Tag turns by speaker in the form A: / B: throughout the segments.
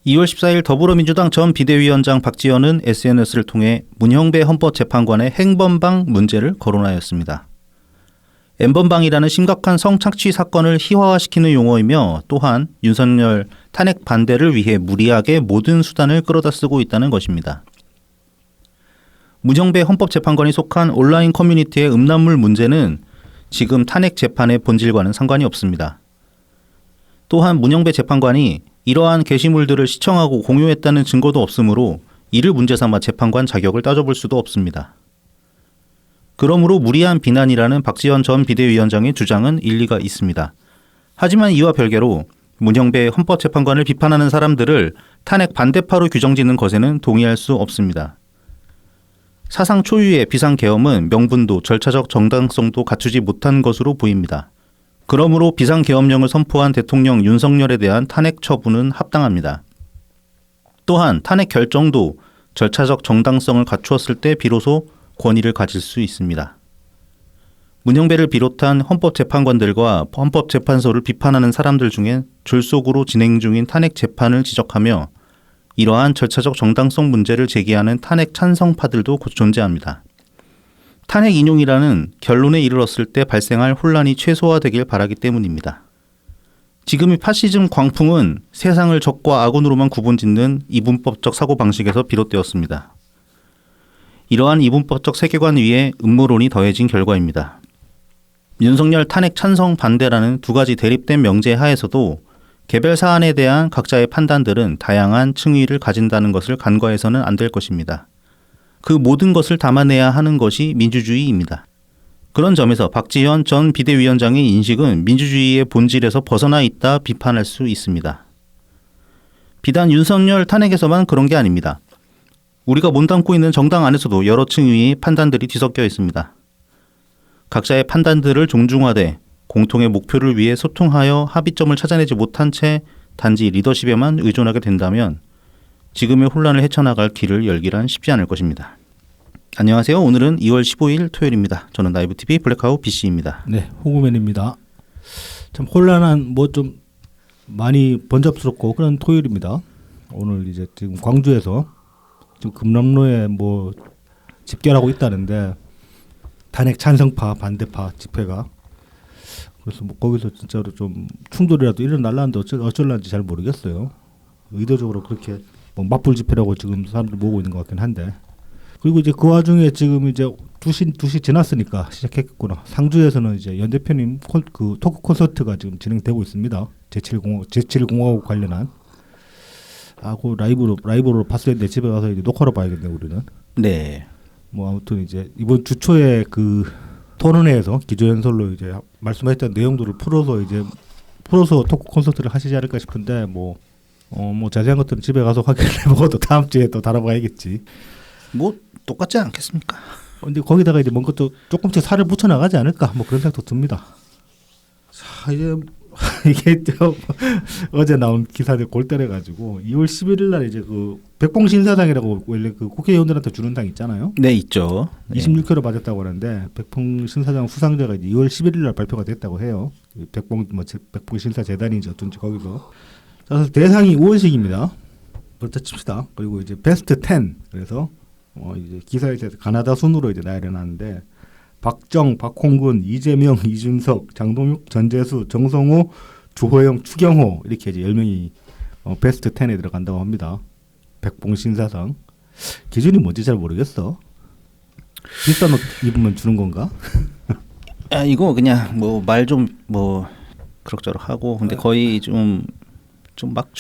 A: 2월 14일 더불어민주당 전 비대위원장 박지원은 SNS를 통해 문형배 헌법재판관의 행범방 문제를 거론하였습니다. N번방이라는 심각한 성착취 사건을 희화화시키는 용어이며 또한 윤석열 탄핵 반대를 위해 무리하게 모든 수단을 끌어다 쓰고 있다는 것입니다. 문형배 헌법재판관이 속한 온라인 커뮤니티의 음란물 문제는 지금 탄핵 재판의 본질과는 상관이 없습니다. 또한 문형배 재판관이 이러한 게시물들을 시청하고 공유했다는 증거도 없으므로 이를 문제 삼아 재판관 자격을 따져볼 수도 없습니다. 그러므로 무리한 비난이라는 박지원 전 비대위원장의 주장은 일리가 있습니다. 하지만 이와 별개로 문형배 헌법재판관을 비판하는 사람들을 탄핵 반대파로 규정짓는 것에는 동의할 수 없습니다. 사상 초유의 비상계엄은 명분도 절차적 정당성도 갖추지 못한 것으로 보입니다. 그러므로 비상계엄령을 선포한 대통령 윤석열에 대한 탄핵 처분은 합당합니다. 또한 탄핵 결정도 절차적 정당성을 갖추었을 때 비로소 권위를 가질 수 있습니다. 문형배를 비롯한 헌법재판관들과 헌법재판소를 비판하는 사람들 중에 졸속으로 진행 중인 탄핵 재판을 지적하며 이러한 절차적 정당성 문제를 제기하는 탄핵 찬성파들도 곧 존재합니다. 탄핵 인용이라는 결론에 이르렀을 때 발생할 혼란이 최소화되길 바라기 때문입니다. 지금의 파시즘 광풍은 세상을 적과 악운으로만 구분짓는 이분법적 사고방식에서 비롯되었습니다. 이러한 이분법적 세계관 위에 음모론이 더해진 결과입니다. 윤석열 탄핵 찬성 반대라는 두 가지 대립된 명제 하에서도 개별 사안에 대한 각자의 판단들은 다양한 층위를 가진다는 것을 간과해서는 안 될 것입니다. 그 모든 것을 담아내야 하는 것이 민주주의입니다. 그런 점에서 박지원 전 비대위원장의 인식은 민주주의의 본질에서 벗어나 있다 비판할 수 있습니다. 비단 윤석열 탄핵에서만 그런 게 아닙니다. 우리가 몸담고 있는 정당 안에서도 여러 층위의 판단들이 뒤섞여 있습니다. 각자의 판단들을 존중하되 공통의 목표를 위해 소통하여 합의점을 찾아내지 못한 채 단지 리더십에만 의존하게 된다면 지금의 혼란을 헤쳐나갈 길을 열기란 쉽지 않을 것입니다. 안녕하세요. 오늘은 2월 15일 토요일입니다. 저는 나이브TV 블랙하우 BC입니다.
B: 네, 호구맨입니다. 참 혼란한 좀 많이 번잡스럽고 그런 토요일입니다. 오늘 이제 지금 광주에서 지금 금남로에 집결하고 있다는데 탄핵 찬성파 반대파 집회가 그래서 거기서 진짜로 좀 충돌이라도 일어날라는데 어쩔란지 잘 모르겠어요. 의도적으로 그렇게 맞불 집회라고 지금 사람들 모으고 있는 것 같긴 한데 그리고 이제 그 와중에 지금 이제 2시 지났으니까 시작했겠구나. 상주에서는 이제 연 대표님 그 토크 콘서트가 지금 진행되고 있습니다. 제7공화국 관련한 그 라이브로 봤어야 되는데 집에 가서 이제 녹화로 봐야겠네요, 우리는.
A: 네.
B: 아무튼 이제 이번 주 초에 그 토론회에서 기조연설로 이제 말씀하셨던 내용들을 풀어서 토크 콘서트를 하시지 않을까 싶은데 자세한 것들은 집에 가서 확인해보고 또 다음 주에 또 다뤄봐야겠지.
A: 똑같지 않겠습니까?
B: 근데 거기다가 이제 뭔가 또 조금씩 살을 붙여 나가지 않을까 그런 생각도 듭니다. 자, 이제 이게 또 어제 나온 기사들 골때려가지고 2월 11일 날 이제 그 백봉신사당이라고 원래 그 국회의원들한테 주는 당 있잖아요.
A: 네, 있죠.
B: 26kg 맞았다고 하는데 백봉신사당 수상자가 이제 2월 11일 날 발표가 됐다고 해요. 백봉신사 재단인지 어쩐지 거기서. 그래서 대상이 우원식입니다. 그렇다 칩시다. 그리고 이제 베스트 10 그래서 이제 기사에서 가나다 순으로 이제 나열해놨는데 박정, 박홍근, 이재명, 이준석, 장동욱, 전재수, 정성호, 주호영, 추경호 이렇게 이제 10명이 베스트 10에 들어간다고 합니다. 백봉신사상 기준이 뭔지 잘 모르겠어. 비싼 옷 입으면 주는 건가?
A: 이거 그냥 말 좀 그럭저럭 하고 근데 거의 좀 막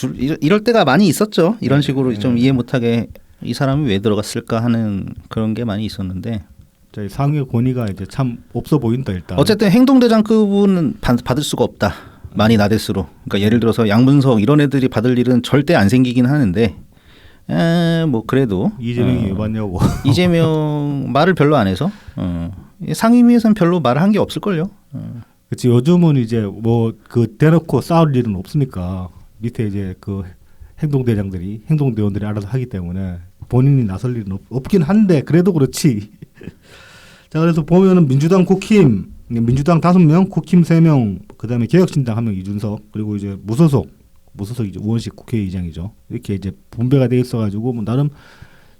A: 이럴 때가 많이 있었죠. 이런 식으로 좀 이해 못하게 이 사람이 왜 들어갔을까 하는 그런 게 많이 있었는데
B: 저희 상위 권위가 이제 참 없어 보인다 일단.
A: 어쨌든 행동대장급은 받을 수가 없다. 많이 나댈수록. 그러니까 예를 들어서 양문석 이런 애들이 받을 일은 절대 안 생기긴 하는데 그래도
B: 이재명이 왜 받냐고.
A: 이재명 말을 별로 안 해서 상임위에서는 별로 말을 한 게 없을걸요.
B: 그렇지. 요즘은 이제 대놓고 싸울 일은 없으니까 밑에 이제 그 행동대원들이 알아서 하기 때문에 본인이 나설 일은 없긴 한데 그래도 그렇지. 자, 그래서 보면은 민주당 5명, 국힘 3명, 그다음에 개혁신당 1명 이준석, 그리고 이제 무소속 무소속 우원식 국회의장이죠. 이렇게 이제 분배가 돼 있어가지고 뭐 나름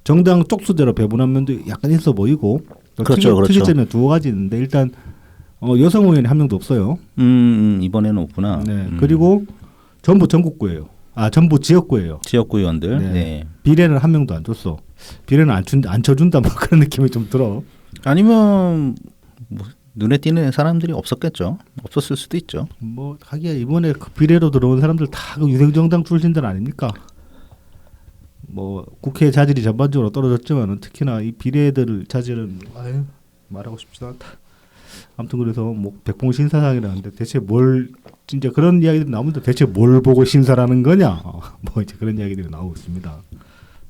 B: 정당 쪽수대로 배분한 면도 약간 있어 보이고
A: 그렇죠.
B: 특이점은 두 가지 있는데 일단 여성 의원이 한 명도 없어요.
A: 이번에는 없구나.
B: 네. 그리고 전부 전국구예요. 전부 지역구예요.
A: 지역구 의원들.
B: 네.
A: 네.
B: 비례는 한 명도 안 줬어. 비례는 안 쳐준다 뭐 그런 느낌이 좀 들어.
A: 아니면 뭐 눈에 띄는 사람들이 없었겠죠. 없었을 수도 있죠.
B: 뭐 하기야 이번에 그 비례로 들어온 사람들 다 그 유생정당 출신들 아닙니까? 뭐 국회 자질이 전반적으로 떨어졌지만은 특히나 이 비례들 자질은 말하고 싶지도 않다. 아무튼 그래서 뭐 백봉 신사상이라는데 대체 뭘 진짜 그런 이야기들이 나오는데 대체 뭘 보고 신사라는 거냐? 뭐 이제 그런 이야기들이 나오고 있습니다.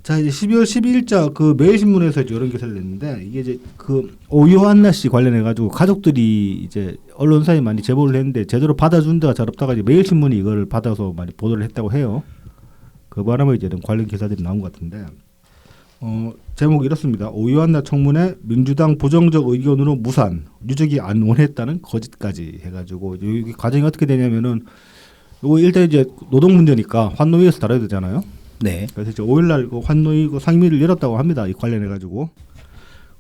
B: 자 이제 12월 12일자 그 매일신문에서 이런 기사를 냈는데 이게 이제 그 오유한나 씨 관련해 가지고 가족들이 이제 언론사에 많이 제보를 했는데 제대로 받아준 데가 잘 없다가 이제 매일신문이 이걸 받아서 많이 보도를 했다고 해요. 그 바람에 이제 관련 기사들이 나온 것 같은데 제목이 이렇습니다. 오유한나 청문회 민주당 부정적 의견으로 무산 유족이 안 원했다는 거짓까지 해가지고 이 과정이 어떻게 되냐면은 이거 일단 이제 노동 문제니까 환노위에서 다뤄야 되잖아요.
A: 네.
B: 그래서 이제 5일날 그 환노위 그 상임위를 열었다고 합니다. 이 관련해 가지고.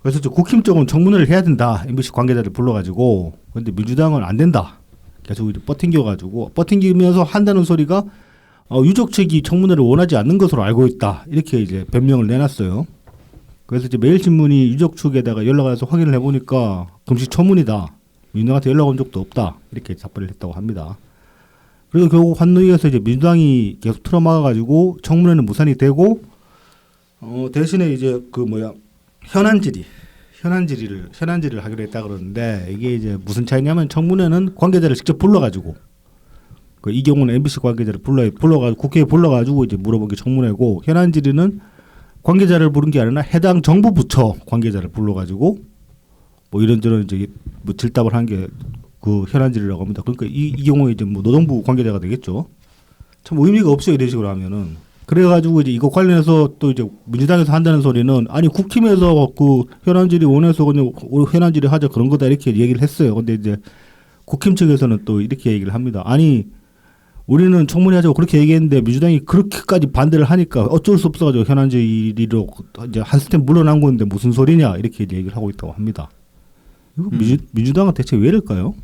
B: 그래서 이제 국힘 쪽은 청문회를 해야 된다. MBC 관계자들 불러가지고. 그런데 민주당은 안 된다. 계속 이제 버팅겨가지고 버팅기면서 한다는 소리가 유족 측이 청문회를 원하지 않는 것으로 알고 있다. 이렇게 이제 변명을 내놨어요. 그래서 이제 매일신문이 유족 측에다가 연락을 해서 확인을 해보니까 금시초문이다. 민주당한테 연락 온 적도 없다. 이렇게 답변을 했다고 합니다. 그리고 결국 환노위에서 이제 민주당이 계속 틀어막아가지고 청문회는 무산이 되고 대신에 이제 그 현안 질의를 하기로 했다 그러는데 이게 이제 무슨 차이냐면 청문회는 관계자를 직접 불러가지고 이 경우는 MBC 관계자를 불러가지고 국회에 불러가지고 이제 물어본 게 청문회고 현안 질의는 관계자를 부른 게 아니라 해당 정부 부처 관계자를 불러가지고 뭐 이런저런 이제 뭐 질답을 한 게 그 현안 질의라고 합니다. 그러니까 이 경우에 이제 뭐 노동부 관계자가 되겠죠. 참 의미가 없어요 이런 식으로 하면은. 그래가지고 이제 이거 관련해서 또 이제 민주당에서 한다는 소리는 아니 국힘에서 그 현안 질의 원해서 그냥 현안 질의 하자 그런 거다 이렇게 얘기를 했어요. 근데 이제 국힘 측에서는 또 이렇게 얘기를 합니다. 아니 우리는 청문회 하자고 그렇게 얘기했는데 민주당이 그렇게까지 반대를 하니까 어쩔 수 없어가지고 현안 질의로 이제 한 스텝 물러난 건데 무슨 소리냐 이렇게 얘기를 하고 있다고 합니다. 이거 민주당은 대체 왜 이럴까요?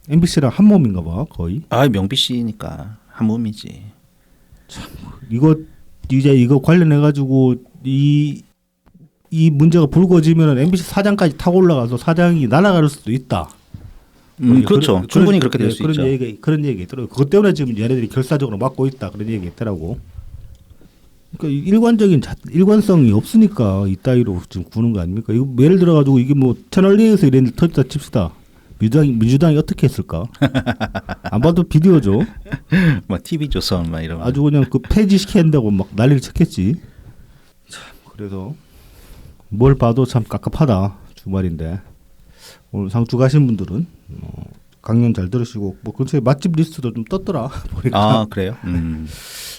B: MBC랑 한 몸인가 봐 거의.
A: 명비 씨니까 한 몸이지.
B: 참 이거 관련해 가지고 이 문제가 불거지면 MBC 사장까지 타고 올라가서 사장이 날아갈 수도 있다.
A: 그렇죠. 충분히 그렇게 될 수 있죠.
B: 그런 얘기 있더라고요. 그것 때문에 지금 얘네들이 결사적으로 막고 있다 그런 얘기 있더라고. 그러니까 일관성이 없으니까 이따위로 지금 구는 거 아닙니까? 이거 예를 들어 가지고 이게 뭐 채널A에서 이런 일 터졌다 칩시다. 민주당이 어떻게 했을까? 안 봐도 비디오죠.
A: 뭐 TV조선 막 이런.
B: 아주 그냥 그 폐지시켜야 한다고 막 난리를 쳤겠지. 참 그래서 뭘 봐도 참 깝깝하다 주말인데 오늘 상주 가신 분들은 강연 잘 들으시고 뭐 근처에 맛집 리스트도 좀 떴더라 보니까.
A: 그래요?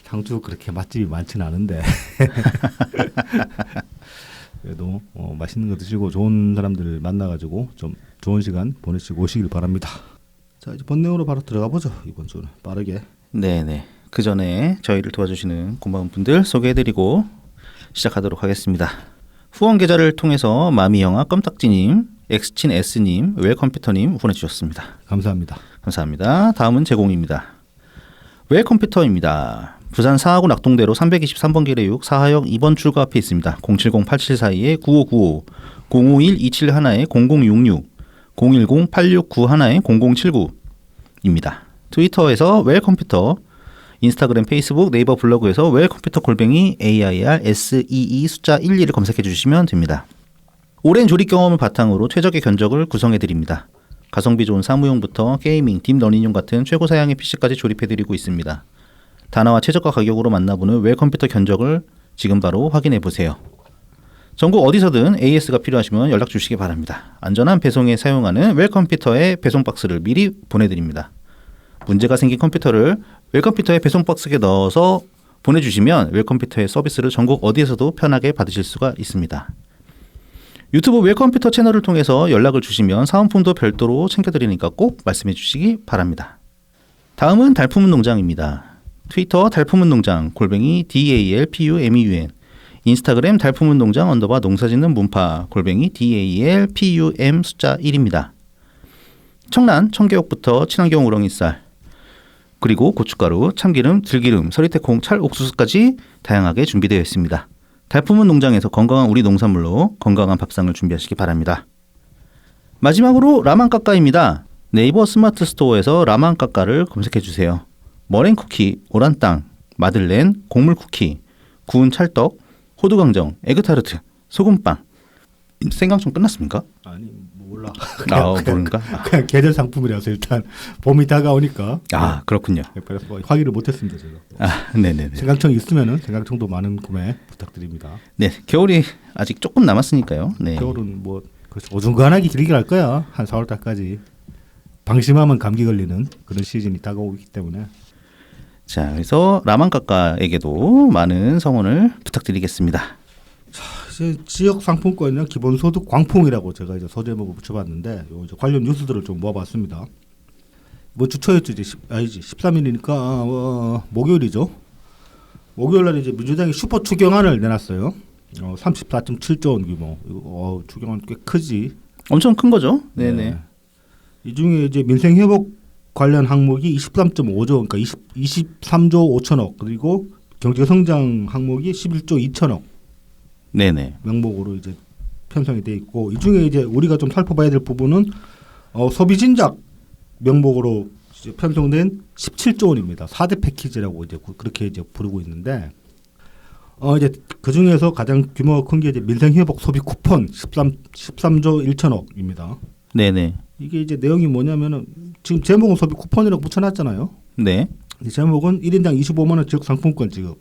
B: 상주 그렇게 맛집이 많지는 않은데 그래도 맛있는 거 드시고 좋은 사람들 만나가지고 좀 좋은 시간 보내시고 오시길 바랍니다. 자 이제 본내용으로 바로 들어가 보죠. 이번 주는 빠르게.
A: 네네. 그 전에 저희를 도와주시는 고마운 분들 소개해드리고 시작하도록 하겠습니다. 후원 계좌를 통해서 마미영아 껌딱지님, 엑스친 S님, 웰컴퓨터님 보내주셨습니다.
B: 감사합니다.
A: 감사합니다. 다음은 제공입니다. 웰컴퓨터입니다. 부산 사하구 낙동대로 323번 길의6 사하역 2번 출구 앞에 있습니다. 070-8742-9595, 051-271-0066, 010-8691-0079입니다. 트위터에서 웰컴퓨터, 인스타그램, 페이스북, 네이버 블로그에서 웰컴퓨터 골뱅이 AIRSEE 숫자 12를 검색해 주시면 됩니다. 오랜 조립 경험을 바탕으로 최적의 견적을 구성해 드립니다. 가성비 좋은 사무용부터 게이밍, 딥러닝용 같은 최고 사양의 PC까지 조립해 드리고 있습니다. 단화와 최저가 가격으로 만나보는 웰컴퓨터 견적을 지금 바로 확인해 보세요. 전국 어디서든 AS가 필요하시면 연락 주시기 바랍니다. 안전한 배송에 사용하는 웰컴퓨터의 배송 박스를 미리 보내드립니다. 문제가 생긴 컴퓨터를 웰컴퓨터의 배송 박스에 넣어서 보내주시면 웰컴퓨터의 서비스를 전국 어디에서도 편하게 받으실 수가 있습니다. 유튜브 웰컴퓨터 채널을 통해서 연락을 주시면 사은품도 별도로 챙겨드리니까 꼭 말씀해 주시기 바랍니다. 다음은 달품 농장입니다. 트위터 달품운동장 골뱅이 DALPUMEUN, 인스타그램 달품운동장 _ 농사짓는 문파 골뱅이 DALPUM 숫자 1입니다. 청란, 청개육부터 친환경 우렁이쌀, 그리고 고춧가루, 참기름, 들기름, 서리태콩, 찰, 옥수수까지 다양하게 준비되어 있습니다. 달품은 농장에서 건강한 우리 농산물로 건강한 밥상을 준비하시기 바랍니다. 마지막으로 라만까까입니다. 네이버 스마트 스토어에서 라만까까를 검색해 주세요. 머랭쿠키, 오란땅, 마들렌, 곡물쿠키, 구운 찰떡, 호두강정, 에그타르트, 소금빵. 생강청 끝났습니까?
B: 아니 몰라.
A: 모른가?
B: 그냥 계절 상품이라서 일단 봄이 다가오니까.
A: 아, 그렇군요.
B: 그래서 확인을 못했습니다 제가.
A: 아, 네네네.
B: 생강청 있으면은 생강청도 많은 구매 부탁드립니다.
A: 네, 겨울이 아직 조금 남았으니까요. 네.
B: 겨울은 뭐 어중간하게 길게 갈 거야. 한 4월 달까지. 방심하면 감기 걸리는 그런 시즌이 다가오기 때문에.
A: 자, 그래서 라만까까에게도 많은 성원을 부탁드리겠습니다.
B: 이제 지역 상품권이나 기본소득 광풍이라고 제가 이제 소제목을 붙여봤는데 요 이제 관련 뉴스들을 좀 모아봤습니다. 뭐 주초였죠 이제 13일이니까 목요일이죠. 목요일 날 이제 민주당이 슈퍼 추경안을 내놨어요. 34.7조 원 규모. 추경안 꽤 크지.
A: 엄청 큰 거죠. 네네.
B: 네. 이 중에 이제 민생 회복 관련 항목이 23.5조, 그러니까 23조 5천억, 그리고 경제 성장 항목이 11조 2천억.
A: 네네.
B: 명목으로 이제 편성이 돼 있고, 이 중에 이제 우리가 좀 살펴봐야 될 부분은 소비 진작 명목으로 이제 편성된 17조 원입니다. 4대 패키지라고 이제 그렇게 이제 부르고 있는데, 이제 그 중에서 가장 규모가 큰 게 이제 민생 회복 소비 쿠폰 13조 1천억입니다.
A: 네네.
B: 이게 이제 내용이 뭐냐면은 지금 제목은 소비 쿠폰이라고 붙여놨잖아요.
A: 네.
B: 이 제목은 1인당 25만 원 지역 상품권 지급.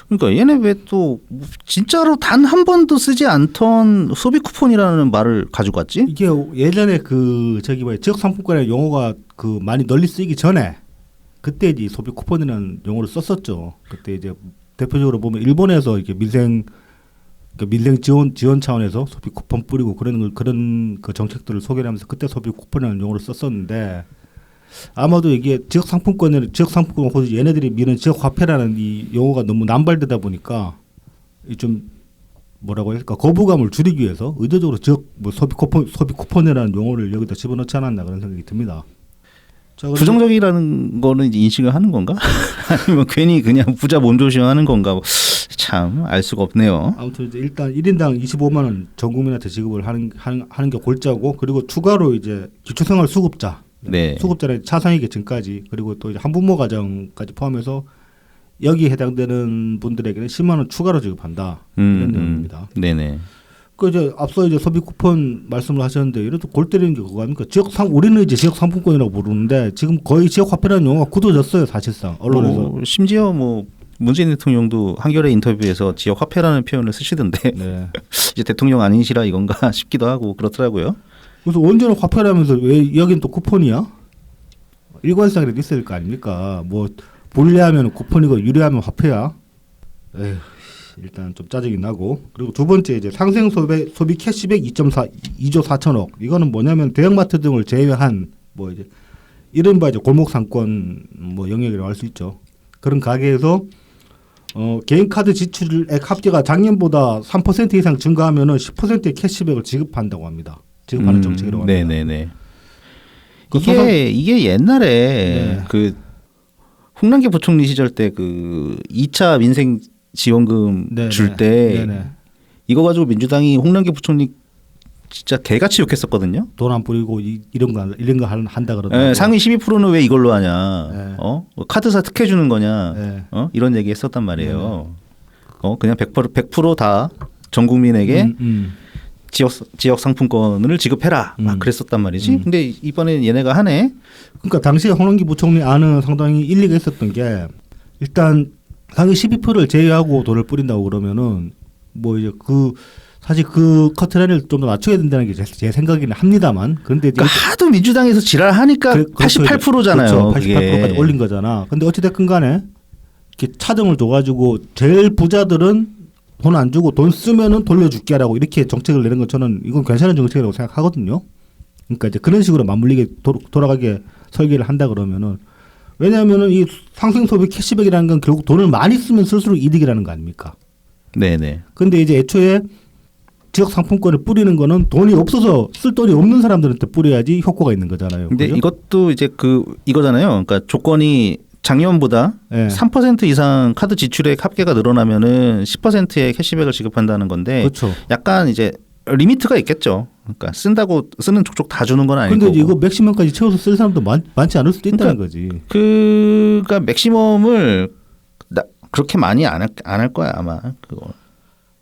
A: 그러니까 얘네 왜 또 진짜로 단 한 번도 쓰지 않던 소비 쿠폰이라는 말을 가지고 왔지?
B: 이게 예전에 그 저기 뭐야 지역 상품권의 용어가 그 많이 널리 쓰이기 전에 그때 이제 소비 쿠폰이라는 용어를 썼었죠. 그때 이제 대표적으로 보면 일본에서 이렇게 민생 지원 차원에서 소비 쿠폰 뿌리고 그런 그 정책들을 소개를 하면서 그때 소비 쿠폰이라는 용어를 썼었는데 아마도 이게 지역 상품권 혹은 얘네들이 미는 지역 화폐라는 이 용어가 너무 남발되다 보니까 좀 뭐라고 할까 거부감을 줄이기 위해서 의도적으로 지역 소비 쿠폰이라는 용어를 여기다 집어넣지 않았나 그런 생각이 듭니다. 자,
A: 부정적이라는 거는 이제 인식을 하는 건가? 아니면 괜히 그냥 부자 몸조심하는 건가? 참 알 수가 없네요.
B: 아무튼 이제 일단 1인당 25만 원 전 국민한테 지급을 하는 게 골자고, 그리고 추가로 이제 기초생활 수급자,
A: 네.
B: 수급자의 차상위 계층까지, 그리고 또 이제 한부모 가정까지 포함해서 여기 해당되는 분들에게는 10만 원 추가로 지급한다 이런 내용입니다.
A: 네네.
B: 그 이제 앞서 이제 소비 쿠폰 말씀을 하셨는데 이래도 골 때리는 게 그거 아닙니까? 우리는 이제 지역 상품권이라고 부르는데 지금 거의 지역 화폐라는 용어가 굳어졌어요 사실상 언론에서.
A: 심지어 문재인 대통령도 한겨레 인터뷰에서 지역 화폐라는 표현을 쓰시던데
B: 네.
A: 이제 대통령 아니시라 이건가 싶기도 하고 그렇더라고요.
B: 그래서 언제는 화폐라면서 왜 여긴 또 쿠폰이야? 일관성이라도 있어야 될 거 아닙니까? 뭐 불리하면 쿠폰이고 유리하면 화폐야. 에휴, 일단 좀 짜증이 나고. 그리고 두 번째 이제 상생 소비 캐시백 2조 4천억. 이거는 뭐냐면 대형마트 등을 제외한 뭐 이제 이른바 이제 골목 상권 뭐 영역이라고 할 수 있죠. 그런 가게에서 개인 카드 지출액 합계가 작년보다 3% 이상 증가하면은 10%의 캐시백을 지급한다고 합니다. 지급하는 정책이라고 합니다.
A: 네네네. 이게 옛날에
B: 네.
A: 그 홍남기 부총리 시절 때 그 2차 민생 지원금 줄 때 이거 가지고 민주당이 홍남기 부총리 진짜 개같이 욕했었거든요.
B: 돈 안 뿌리고 이런 거 한다 그러더라고요.
A: 네, 상위 12%는 왜 이걸로 하냐?
B: 네.
A: 카드사 특혜 주는 거냐?
B: 네.
A: 이런 얘기 했었단 말이에요. 그냥 100% 다 전 국민에게 지역 상품권을 지급해라. 막 그랬었단 말이지. 근데 이번에 얘네가 하네.
B: 그러니까 당시에 홍남기 부총리 안은 상당히 일리가 있었던 게 일단 상위 12%를 제외하고 돈을 뿌린다고 그러면은 뭐 이제 사실 그 커트라인을 좀 더 낮춰야 된다는 게 제 생각이긴 합니다만, 그런데 이제
A: 하도 민주당에서 지랄하니까 88%잖아요.
B: 그렇죠. 88%까지 올린 거잖아. 근데 어찌됐건 간에 이렇게 차등을 줘가지고 제일 부자들은 돈 안 주고 돈 쓰면은 돌려줄게라고 이렇게 정책을 내는 건 저는 이건 괜찮은 정책이라고 생각하거든요. 그러니까 이제 그런 식으로 맞물리게 돌아가게 설계를 한다 그러면은 왜냐하면은 이 상생 소비 캐시백이라는 건 결국 돈을 많이 쓰면 쓸수록 이득이라는 거 아닙니까?
A: 네네.
B: 근데 이제 애초에 지역 상품권을 뿌리는 거는 돈이 없어서 쓸 돈이 없는 사람들한테 뿌려야지 효과가 있는 거잖아요.
A: 근데
B: 그죠?
A: 이것도 이제 이거잖아요. 그러니까 조건이 작년보다
B: 네.
A: 3% 이상 카드 지출액 합계가 늘어나면은 10%의 캐시백을 지급한다는 건데
B: 그렇죠.
A: 약간 이제 리미트가 있겠죠. 그러니까 쓴다고 쓰는 족족 다 주는 건 아니고.
B: 근데 이거 맥시멈까지 채워서 쓸 사람도 많지 않을 수도 있다는 거지.
A: 그가 맥시멈을 그렇게 많이 안 할 거야 아마 그거.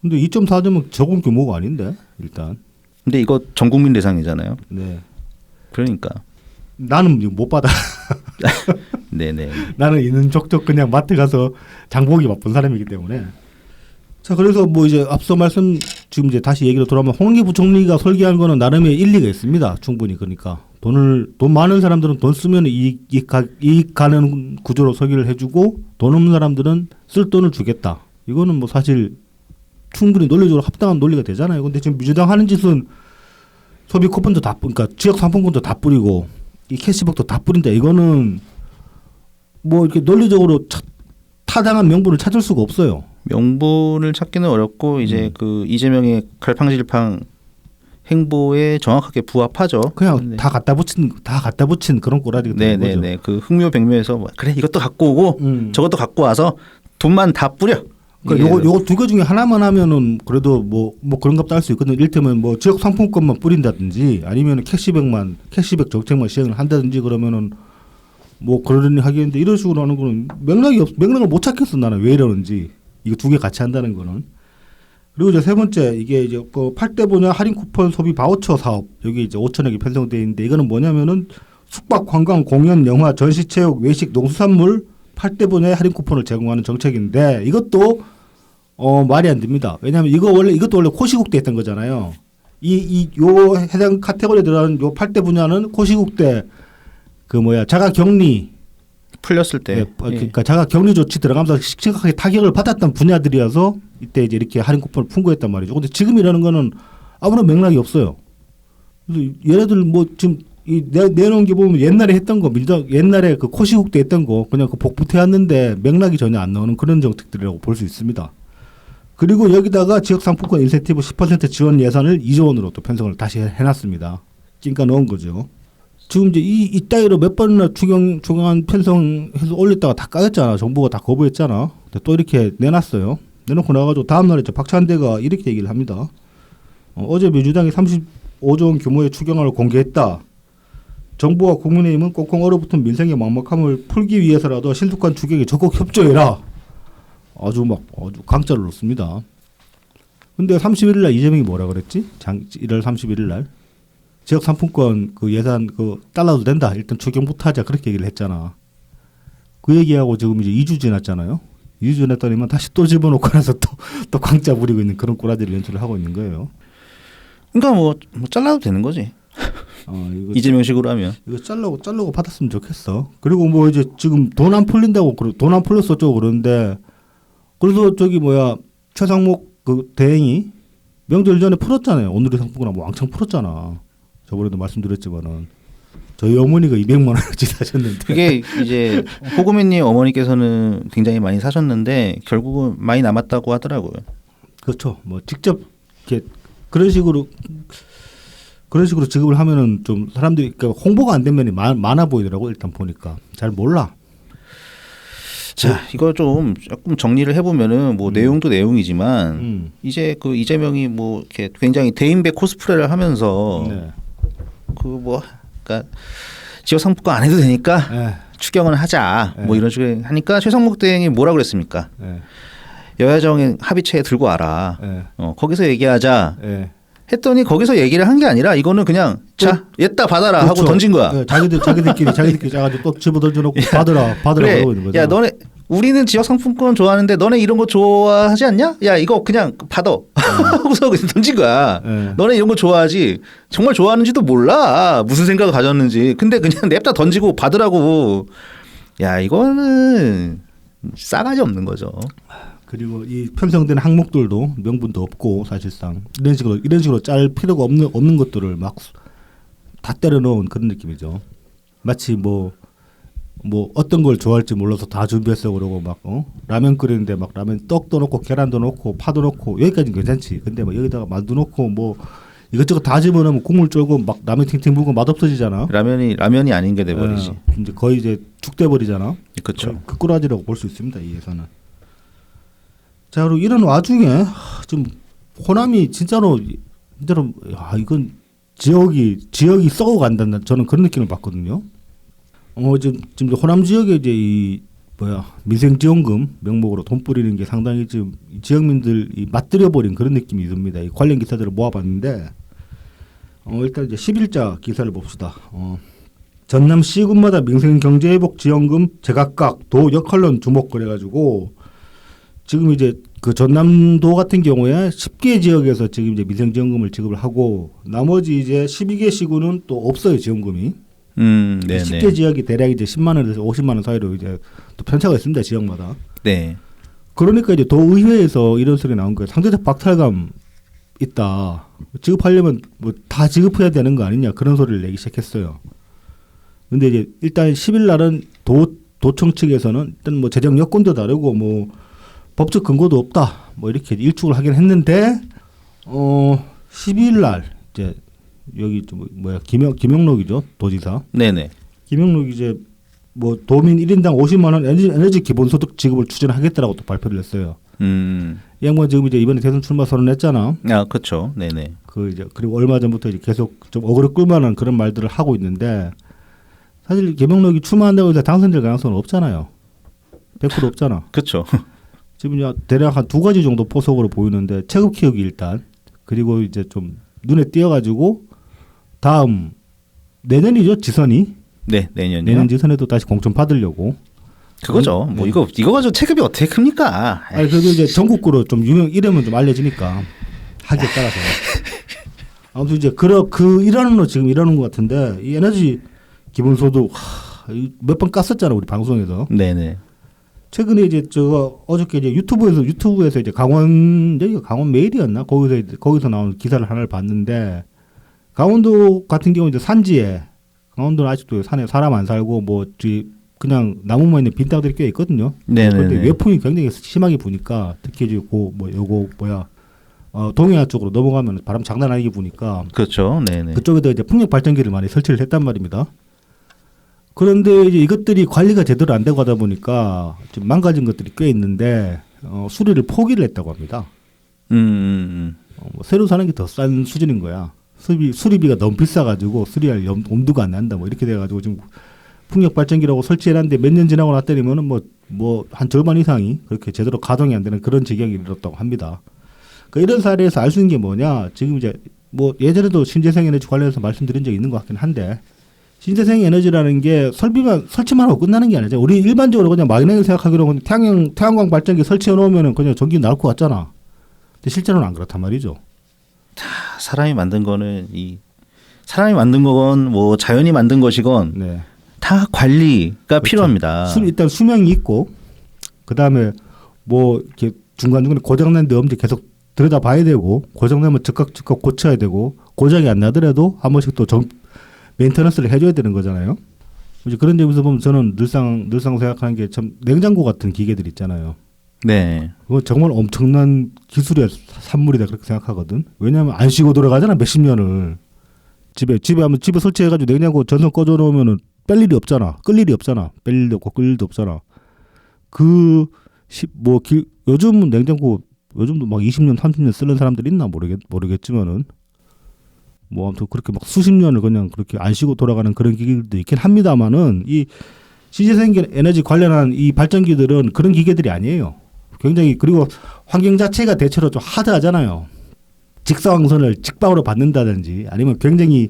B: 근데 2.4점은 적은 규모가 아닌데 일단.
A: 근데 이거 전 국민 대상이잖아요.
B: 네.
A: 그러니까.
B: 나는 이거 못 받아.
A: 네네.
B: 나는 있는 족족 그냥 마트 가서 장보기 바쁜 사람이기 때문에. 자, 그래서 뭐 이제 앞서 말씀 지금 이제 다시 얘기로 돌아오면 홍익 부총리가 설계한 거는 나름의 일리가 있습니다. 충분히. 그러니까 돈 많은 사람들은 돈 쓰면 이익 가는 구조로 설계를 해주고 돈 없는 사람들은 쓸 돈을 주겠다. 이거는 뭐 사실 충분히 논리적으로 합당한 논리가 되잖아요. 근데 지금 민주당 하는 짓은 소비 쿠폰도 다 그러니까 지역 상품권도 다 뿌리고 이 캐시백도 다 뿌린다. 이거는 뭐 이렇게 논리적으로 타당한 명분을 찾을 수가 없어요.
A: 명분을 찾기는 어렵고 이제 그 이재명의 갈팡질팡 행보에 정확하게 부합하죠.
B: 그냥
A: 네.
B: 다 갖다 붙인 그런 꼬라지가 되는 거죠.
A: 네네네. 그 흥묘백묘에서 뭐 그래 이것도 갖고 오고 저것도 갖고 와서 돈만 다 뿌려.
B: 그러니까 요거 두 개 중에 하나만 하면은 그래도 뭐 그런 것도 할 수 있거든요. 이를테면 뭐 지역 상품권만 뿌린다든지 아니면 캐시백 정책만 시행을 한다든지 그러면은 뭐 그러려니 하겠는데 이런 식으로 하는 거는 맥락을 못 찾겠어. 나는 왜 이러는지. 이거 두 개 같이 한다는 거는. 그리고 이제 세 번째 이게 이제 그 8대 분야 할인 쿠폰 소비 바우처 사업 여기 이제 5천억이 편성되어 있는데 이거는 뭐냐면은 숙박, 관광, 공연, 영화, 전시, 체육, 외식, 농수산물 8대 분야의 할인 쿠폰을 제공하는 정책인데 이것도 말이 안 됩니다. 왜냐하면 이것도 원래 코시국대 했던 거잖아요. 요 해당 카테고리에 들어가는 요 8대 분야는 코시국대 자가 격리
A: 풀렸을 때.
B: 네, 그러니까 자가 격리 조치 들어가면서 심각하게 타격을 받았던 분야들이어서 이때 이제 이렇게 할인 쿠폰을 풍부했단 말이죠. 근데 지금 이러는 거는 아무런 맥락이 없어요. 그래서 얘네들 뭐 지금 내놓은 게 보면 옛날에 했던 거, 옛날에 그 코시국대 했던 거 그냥 그 복붙해왔는데 맥락이 전혀 안 나오는 그런 정책들이라고 볼 수 있습니다. 그리고 여기다가 지역 상품권 인센티브 10% 지원 예산을 2조 원으로 또 편성을 다시 해놨습니다. 낑까 넣은 거죠. 지금 이제 이 따위로 몇 번이나 추경안 편성해서 올렸다가 다 까였잖아. 정부가 다 거부했잖아. 근데 또 이렇게 내놨어요. 내놓고 나가지고 다음날에 박찬대가 이렇게 얘기를 합니다. 어제 민주당이 35조 원 규모의 추경안을 공개했다. 정부와 국민의힘은 꽁꽁 얼어붙은 민생의 막막함을 풀기 위해서라도 신속한 추경에 적극 협조해라. 아주 강짜를 놓습니다. 근데 31일 날 이재명이 뭐라 그랬지? 1월 31일 날. 지역 상품권 그 예산 달라도 된다. 일단 추경부터 하자. 그렇게 얘기를 했잖아. 그 얘기하고 지금 이제 2주 지났잖아요. 2주 지났더니만 다시 또 집어넣고 나서 또 광자 부리고 있는 그런 꼬라지를 연출을 하고 있는 거예요.
A: 그러니까 뭐 잘라도 되는 거지. 이재명식으로 하면.
B: 이거 잘라고 받았으면 좋겠어. 그리고 뭐 이제 지금 돈 안 풀린다고 돈 안 풀렸어 쩌고 그러는데 그래서 최상목 그 대행이 명절 전에 풀었잖아요. 오늘의 상품권 왕창 풀었잖아. 저번에도 말씀드렸지만은 저희 어머니가 200만 원어치 사셨는데
A: 그게 이제 호구맨님 어머니께서는 굉장히 많이 사셨는데 결국은 많이 남았다고 하더라고요.
B: 그렇죠. 뭐 직접 이렇게 그런 식으로 지급을 하면은 좀 사람들이 그러니까 홍보가 안 된 면이 많아 보이더라고. 일단 보니까 잘 몰라.
A: 자, 이거 좀 조금 정리를 해보면은 뭐 내용도 내용이지만 이제 그 이재명이 뭐 이렇게 굉장히 대인배 코스프레를 하면서
B: 네.
A: 그러니까 지역 상품권 안 해도 되니까
B: 네.
A: 추경을 하자
B: 네.
A: 뭐 이런 식으로 하니까 최상목 대행이 뭐라 그랬습니까?
B: 네.
A: 여야정의 합의체에 들고 와라.
B: 네.
A: 거기서 얘기하자.
B: 네.
A: 했더니 거기서 얘기를 한 게 아니라 이거는 그냥 자 얘다 받아라
B: 그렇죠.
A: 하고 던진 거야.
B: 네. 자기들끼리 짜가지고 또 집어 던져놓고 받으라
A: 그래.
B: 그러고 있는 거죠.
A: 야 너네 우리는 지역 상품권 좋아하는데 너네 이런 거 좋아하지 않냐? 야 이거 그냥 받아. 하고서 그냥 던진 거야. 너네 이런 거 좋아하지. 정말 좋아하는지도 몰라. 무슨 생각을 가졌는지. 근데 그냥 냅다 던지고 받으라고. 야 이거는 싸가지 없는 거죠.
B: 그리고 이 편성된 항목들도 명분도 없고 사실상 이런 식으로 짤 필요가 없는 것들을 막 다 때려 넣은 그런 느낌이죠. 마치 뭐 뭐 어떤 걸 좋아할지 몰라서 다 준비했어 그러고 막 라면 끓이는데 막 라면 떡도 넣고 계란도 넣고 파도 넣고 여기까지는 괜찮지. 근데 막 여기다가 만두 넣고 뭐 이것저것 다 집어넣으면 국물 쫄고 막 라면 팅팅 부고 맛 없어지잖아.
A: 라면이 아닌 게 돼버리지.
B: 이제 거의 이제 죽 돼버리잖아.
A: 그렇죠.
B: 그 꾸라지라고 볼 수 있습니다. 이 예산은. 자 그리고 이런 와중에 좀 호남이 진짜로 이건 지역이 썩어간다는 저는 그런 느낌을 받거든요. 지금 호남 지역에 이제 이 민생지원금 명목으로 돈 뿌리는 게 상당히 지금 지역민들이 맞들여버린 그런 느낌이 듭니다. 이 관련 기사들을 모아봤는데 일단 이제 10일자 기사를 봅시다. 전남 시군마다 민생경제회복 지원금 제각각 도 역할론 주목 그래가지고 지금 이제 그 전남도 같은 경우에 10개 지역에서 지금 이제 민생지원금을 지급을 하고 나머지 이제 12개 시군은 또 없어요 지원금이.
A: 네네.
B: 10개 지역이 대략 이제 10만 원에서 50만 원 사이로 이제 또 편차가 있습니다 지역마다.
A: 네.
B: 그러니까 이제 도의회에서 이런 소리 나온 거예요. 상대적 박탈감 있다. 지급하려면 뭐 다 지급해야 되는 거 아니냐 그런 소리를 내기 시작했어요. 근데 이제 일단 10일 날은 도청 측에서는 일단 뭐 재정 여건도 다르고 뭐 법적 근거도 없다. 뭐 이렇게 일축을 하긴 했는데 12일 날 이제 여기 김영록이죠 도지사.
A: 네네.
B: 김영록이 이제 뭐 도민 1인당 50만 원 에너지 기본소득 지급을 추진하겠다라고 또 발표를 했어요. 이 양반 지금 이제 이번에 대선 출마 선언했잖아.
A: 아 그렇죠. 네네.
B: 그리고 얼마 전부터 이제 계속 좀 어그로 끌만한 그런 말들을 하고 있는데 사실 김영록이 출마한다고 해서 당선될 가능성은 없잖아요. 100% 없잖아.
A: 그렇죠.
B: 지금 대략 한 두 가지 정도 포석으로 보이는데 체급 키우기 일단 그리고 이제 좀 눈에 띄어가지고 다음 내년이죠 지선이.
A: 네 내년이요.
B: 내년 지선에도 다시 공천 받으려고.
A: 그거죠. 뭐 이거 가지고 체급이 어떻게 큽니까?
B: 아니 그래도 이제 전국구로 좀 이름은 좀 알려지니까 하기에 따라서. 아무튼 이제 일하는 지금 일하는 것 같은데 이 에너지 기본소득 몇 번 깠었잖아 우리 방송에서.
A: 네네.
B: 최근에 이제 어저께 이제 유튜브에서 이제 강원 메일이었나 거기서 나온 기사를 하나를 봤는데 강원도 같은 경우 이제 산지에 강원도는 아직도 산에 사람 안 살고 뭐 그냥 나무만 있는 빈 땅들이 꽤 있거든요. 그런데 외풍이 굉장히 심하게 부니까 특히 이제 동해안 쪽으로 넘어가면 바람 장난 아니게 부니까
A: 그렇죠. 네네.
B: 그쪽에다 이제 풍력 발전기를 많이 설치를 했단 말입니다. 그런데 이제 이것들이 관리가 제대로 안 되고 하다 보니까 좀 망가진 것들이 꽤 있는데 수리를 포기를 했다고 합니다. 뭐 새로 사는 게 더 싼 수준인 거야. 수리비가 너무 비싸가지고 수리할 엄두가 안 난다. 뭐 이렇게 돼가지고 지금 풍력 발전기라고 설치해놨는데 몇 년 지나고 났더니면은 뭐 한 절반 이상이 그렇게 제대로 가동이 안 되는 그런 지경이 이르렀다고 합니다. 그러니까 이런 사례에서 알 수 있는 게 뭐냐? 지금 이제 뭐 예전에도 신재생 에너지 관련해서 말씀드린 적이 있는 것 같긴 한데. 신재생 에너지라는 게 설치만 하고 끝나는 게 아니죠. 우리 일반적으로 그냥 막연하게 생각하기로는 태양광 발전기 설치해 놓으면 그냥 전기 나올 것 같잖아. 근데 실제로는 안 그렇단 말이죠.
A: 사람이 만든 거건 뭐 자연이 만든 것이건
B: 네.
A: 다 관리가
B: 그렇죠.
A: 필요합니다.
B: 일단 수명이 있고 그 다음에 뭐 이렇게 중간중간에 고장난 데 없는지 계속 들여다봐야 되고 고장나면 즉각 고쳐야 되고 고장이 안 나더라도 한 번씩 또 메인터넌스를 해줘야 되는 거잖아요. 이제 그런 점에서 보면 저는 늘상 생각하는 게 참 냉장고 같은 기계들 있잖아요.
A: 네.
B: 그거 정말 엄청난 기술의 산물이다 그렇게 생각하거든. 왜냐하면 안 쉬고 돌아가잖아 몇십 년을. 집에 설치해가지고 냉장고 전선 꺼져 놓으면은 뺄 일이 없잖아. 끌 일이 없잖아. 뺄 일도 없고 끌 일도 없잖아. 요즘 냉장고 요즘도 막 20년 30년 쓰는 사람들 있나 모르겠지만은. 뭐 아무튼 그렇게 막 수십 년을 그냥 그렇게 안 쉬고 돌아가는 그런 기계들도 있긴 합니다만은 이 신재생 에너지 관련한 이 발전기들은 그런 기계들이 아니에요. 굉장히 그리고 환경 자체가 대체로 좀 하드하잖아요. 직사광선을 직방으로 받는다든지 아니면 굉장히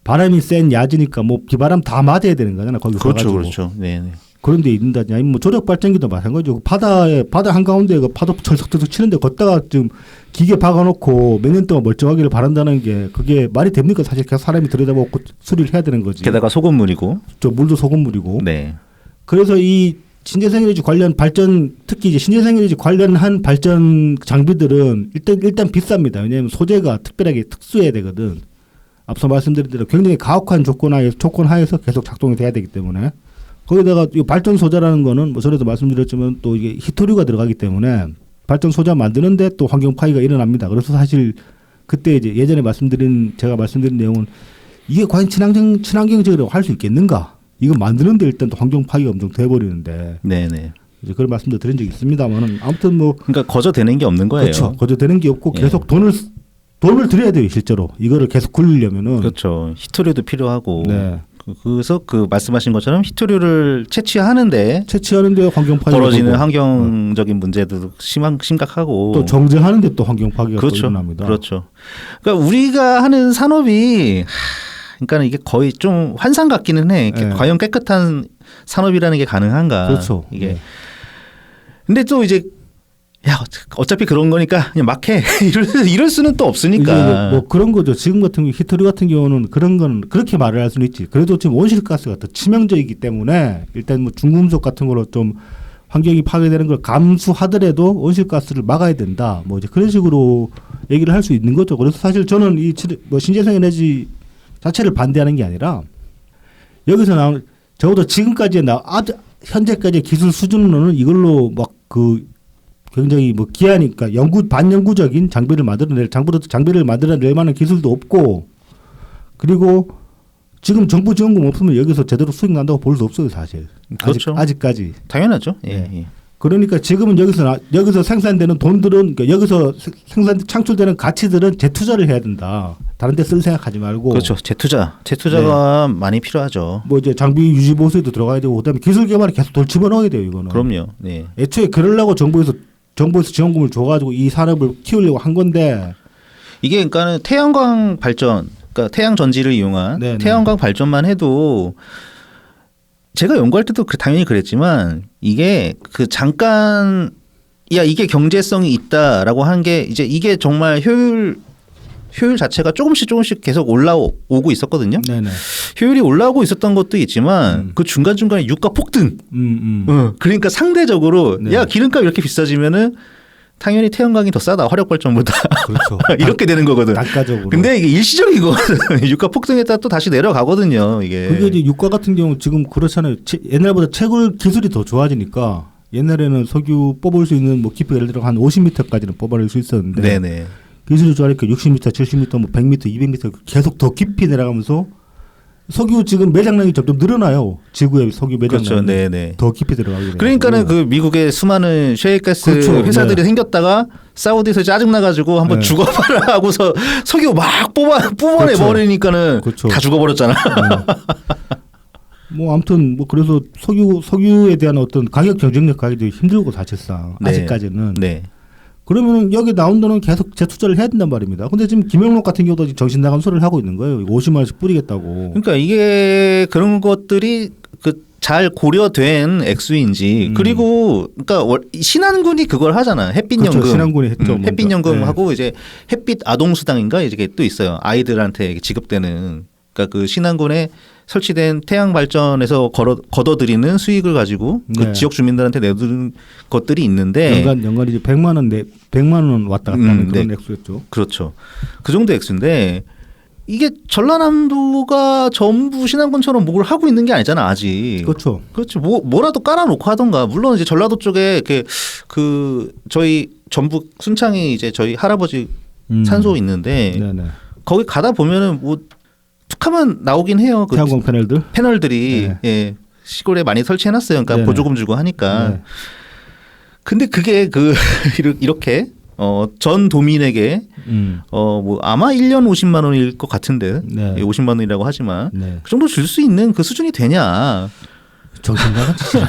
B: 바람이 센 야지니까 뭐 비바람 다 맞아야 되는 거잖아. 거기 가가지고.
A: 그렇죠. 네.
B: 그런 데 있는다든지 아니면 뭐 조력 발전기도 마찬가지고 바다 한가운데 그 파도 철썩철썩 치는데 걷다가 지금 기계 박아놓고 몇 년 동안 멀쩡하기를 바란다는 게 그게 말이 됩니까? 사실 계속 사람이 들여다보고 수리를 해야 되는 거지.
A: 게다가 소금물이고.
B: 물도 소금물이고.
A: 네.
B: 그래서 이 신재생에너지 관련 발전 특히 이제 신재생에너지 관련한 발전 장비들은 일단 비쌉니다. 왜냐하면 소재가 특별하게 특수해야 되거든. 앞서 말씀드린 대로 굉장히 가혹한 조건 하에서 계속 작동이 돼야 되기 때문에 거기다가 이 발전 소자라는 거는 뭐 전에도 말씀드렸지만 또 이게 히토류가 들어가기 때문에 발전 소자 만드는데 또 환경 파괴가 일어납니다. 그래서 사실 그때 이제 예전에 제가 말씀드린 내용은 이게 과연 친환경적으로 할 수 있겠는가? 이거 만드는데 일단 또 환경 파괴가 엄청 돼버리는데.
A: 네네.
B: 이제 그런 말씀도 드린 적이 있습니다만은 아무튼 뭐
A: 그러니까 거저되는 게 없는 거예요.
B: 그렇죠. 거저되는 게 없고
A: 예.
B: 계속 돈을 들여야 돼요 실제로 이거를 계속 굴리려면은.
A: 그렇죠. 히토류도 필요하고.
B: 네.
A: 그래서 그 말씀하신 것처럼 히토류를 채취하는데
B: 환경 파괴가
A: 벌어지는
B: 되고,
A: 환경적인 문제도 심각하고
B: 또 정제하는데 또 환경 파괴가
A: 그렇죠.
B: 또 일어납니다.
A: 그렇죠. 그러니까 우리가 하는 산업이 그러니까 이게 거의 좀 환상 같기는 해.
B: 네.
A: 과연 깨끗한 산업이라는 게 가능한가?
B: 그렇죠.
A: 이게.
B: 네.
A: 근데 또 이제 야 어차피 그런 거니까 그냥 막 해. 이럴 수는 또 없으니까.
B: 이게 뭐 그런 거죠. 지금 같은 경우 히토류 같은 경우는 그런 건 그렇게 말을 할 수는 있지. 그래도 지금 온실가스가 더 치명적이기 때문에 일단 뭐 중금속 같은 거로 좀 환경이 파괴되는 걸 감수하더라도 온실가스를 막아야 된다. 뭐 이제 그런 식으로 얘기를 할 수 있는 거죠. 그래서 사실 저는 이 뭐 신재생 에너지 자체를 반대하는 게 아니라 여기서 나오는 적어도 지금까지 현재까지 기술 수준으로는 이걸로 막 그 굉장히 뭐 기한이 그러니까 반영구적인 장비를 만들어낼 만한 기술도 없고 그리고 지금 정부 지원금 없으면 여기서 제대로 수익 난다고 볼 수 없어요 사실.
A: 그렇죠.
B: 아직까지.
A: 당연하죠. 예.
B: 네.
A: 예.
B: 그러니까 지금은 여기서 생산되는 돈들은 그러니까 여기서 창출되는 가치들은 재투자를 해야 된다. 다른 데 쓸 생각하지 말고.
A: 그렇죠. 재투자가 많이 필요하죠.
B: 뭐 이제 장비 유지 보수에도 들어가야 되고 그다음에 기술 개발에 계속 돈 집어넣어야 돼요 이거는.
A: 그럼요. 네.
B: 애초에 그러려고 정부에서 지원금을 줘가지고 이 산업을 키우려고 한 건데
A: 이게 그러니까는 태양광 발전, 그러니까 태양 전지를 이용한
B: 네네.
A: 태양광 발전만 해도 제가 연구할 때도 당연히 그랬지만 이게 잠깐 이게 경제성이 있다라고 한 게 이제 이게 정말 효율 자체가 조금씩 계속 올라오고 있었거든요.
B: 네네.
A: 효율이 올라오고 있었던 것도 있지만 그 중간중간에 유가 폭등. 그러니까 상대적으로
B: 네.
A: 야 기름값 이렇게 비싸지면은 당연히 태양광이 더 싸다 화력발전보다
B: 그렇죠.
A: 이렇게 되는 거거든.
B: 단가적으로.
A: 근데 이게 일시적인 거거든. 유가 폭등했다 또 다시 내려가거든요. 이게.
B: 그게 이제 유가 같은 경우 지금 그렇잖아요. 옛날보다 채굴 기술이 더 좋아지니까 옛날에는 석유 뽑을 수 있는 뭐 깊이가 예를 들어 한 50m까지는 뽑아낼 수 있었는데
A: 네네.
B: 기술이 좋아지니까 60m, 70m, 뭐 100m, 200m 계속 더 깊이 내려가면서 석유 지금 매장량이 점점 늘어나요. 지구의 석유 매장량이
A: 그렇죠. 네네.
B: 더 깊이 들어가게 돼요.
A: 그러니까는 그 미국의 수많은 셰일가스
B: 그렇죠.
A: 회사들이
B: 네.
A: 생겼다가 사우디에서 짜증나가지고 한번
B: 네.
A: 죽어봐라 하고서 석유 막 뽑아내
B: 그렇죠.
A: 버리니까는
B: 그렇죠.
A: 다 죽어버렸잖아.
B: 뭐 아무튼 뭐 그래서 석유에 대한 어떤 가격 경쟁력 가기도 힘들고 사실상
A: 네.
B: 아직까지는.
A: 네.
B: 그러면 여기 나온 돈은 계속 재투자를 해야 된단 말입니다. 근데 지금 김영록 같은 경우도 정신 나간 소리를 하고 있는 거예요. 50만 원씩 뿌리겠다고.
A: 그러니까 이게 그런 것들이 잘 고려된 액수인지 그리고 그러니까 신한군이 그걸 하잖아. 햇빛연금.
B: 그렇죠. 신한군이 했죠.
A: 햇빛연금하고 이제 햇빛 아동수당인가 이게 또 있어요. 아이들한테 지급되는. 그러니까 그 신한군에 설치된 태양 발전에서 걷어들이는 수익을 가지고 그
B: 네.
A: 지역 주민들한테 내두는 것들이 있는데
B: 연간 이제 100만 원 왔다 갔다 하는 그런
A: 네.
B: 액수였죠.
A: 그렇죠. 그 정도 액수인데 이게 전라남도가 전부 신안군처럼 뭘 하고 있는 게 아니잖아 아직.
B: 그렇죠.
A: 그렇죠. 뭐라도 깔아놓고 하던가. 물론 이제 전라도 쪽에 이렇게 저희 전북 순창이 이제 저희 할아버지 산소 있는데
B: 네네.
A: 거기 가다 보면은 뭐 툭하면 나오긴 해요. 그
B: 태양광
A: 패널들이
B: 네.
A: 예, 시골에 많이 설치해놨어요. 그러니까
B: 네네.
A: 보조금 주고 하니까.
B: 네.
A: 근데 그게 이렇게 전 도민에게 뭐 아마 1년 50만 원일 것 같은데
B: 네.
A: 50만 원이라고 하지만
B: 네.
A: 그 정도 줄 수 있는 그 수준이 되냐?
B: 정신 나간 짓이야.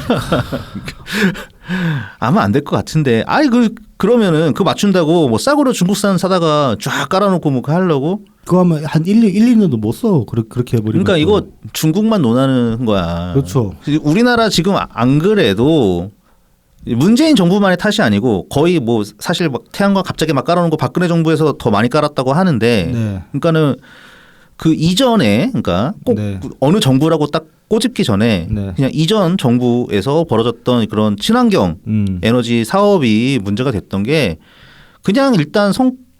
A: 아마 안 될 것 같은데. 그러면은 그거 맞춘다고 뭐 싸구려 중국산 사다가 쫙 깔아놓고 뭐 하려고?
B: 그거 하면 한 1, 2년도 못 써. 그렇게 해버리면.
A: 그러니까 이거 중국만 논하는 거야.
B: 그렇죠.
A: 우리나라 지금 안 그래도 문재인 정부만의 탓이 아니고 거의 뭐 사실 막 태양광 갑자기 막 깔아놓은 거 박근혜 정부에서 더 많이 깔았다고 하는데
B: 네.
A: 그러니까는 그 이전에 그러니까 꼭
B: 네.
A: 어느 정부라고 딱 꼬집기 전에
B: 네.
A: 그냥 이전 정부에서 벌어졌던 그런 친환경 에너지 사업이 문제가 됐던 게 그냥 일단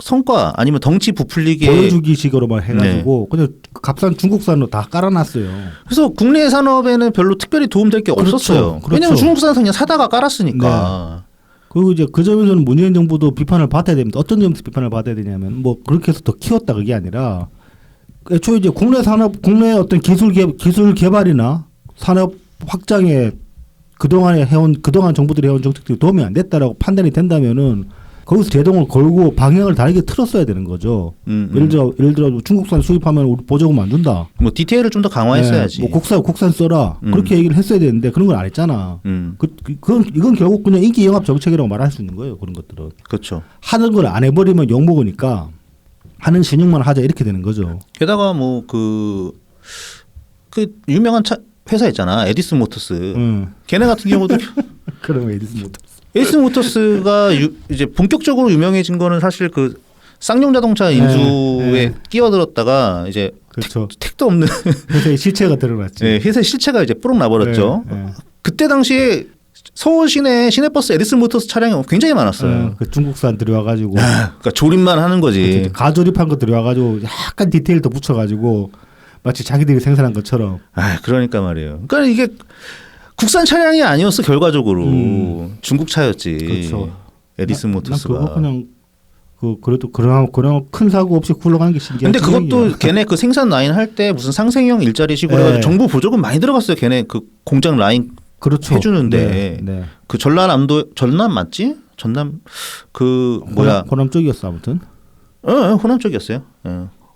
A: 성과 아니면 덩치 부풀리게
B: 보여주기식으로만 해가지고 그냥 값싼 중국산으로 다 깔아놨어요.
A: 그래서 국내 산업에는 별로 특별히 도움될 게
B: 그렇죠.
A: 없었어요.
B: 그렇죠.
A: 왜냐하면 중국산 그냥 사다가 깔았으니까.
B: 그리고 이제 그 점에서는 문재인 정부도 비판을 받아야 됩니다. 어떤 점에서 비판을 받아야 되냐면 뭐 그렇게 해서 더 키웠다 그게 아니라 애초에 이제 국내 산업, 국내 어떤 기술 개발이나 산업 확장에 그동안 정부들이 해온 정책들이 도움이 안 됐다라고 판단이 된다면은 거기서 제동을 걸고 방향을 다르게 틀었어야 되는 거죠. 예를 들어 중국산 수입하면 우리 보조금 안 준다.
A: 뭐 디테일을 좀 더 강화했어야지.
B: 뭐 국산 써라. 그렇게 얘기를 했어야 되는데 그런 걸 안 했잖아. 이건 결국 그냥 인기 영합 정책이라고 말할 수 있는 거예요. 그런 것들은.
A: 그렇죠.
B: 하는 걸 안 해버리면 욕 먹으니까 하는 신용만 하자 이렇게 되는 거죠.
A: 게다가 뭐 그 유명한 회사 있잖아. 에디슨 모터스. 걔네 같은 경우도
B: 그러면 에디슨 모터스.
A: 에디슨 모터스가 이제 본격적으로 유명해진 거는 사실 그 쌍용 자동차 인수에 끼어들었다가 이제
B: 그렇죠.
A: 택도 없는
B: 회사의 실체가 드러났지.
A: 네, 회사의 실체가 이제 뿌록 나버렸죠. 그때 당시에 서울 시내버스 에디슨 모터스 차량이 굉장히 많았어요.
B: 그 중국산 들여와가지고.
A: 그러니까 조립만 하는 거지.
B: 가조립한 거 들여와가지고 약간 디테일 더 붙여가지고 마치 자기들이 생산한 것처럼.
A: 그러니까 말이에요. 그러니까 이게 국산 차량이 아니었어 결과적으로 중국 차였지.
B: 그렇죠.
A: 에디슨 모터스가.
B: 그거 그냥 그래도 그런 큰 사고 없이 굴러가는 게 신기한.
A: 근데 그것도 걔네 그 생산 라인 할 때 무슨 상생형 일자리식으로 해가지고 정부 보조금 많이 들어갔어요. 걔네 그 공장 라인
B: 그렇죠.
A: 해주는데 그 전남 맞지? 전남 그
B: 호남 쪽이었어 아무튼.
A: 호남 쪽이었어요.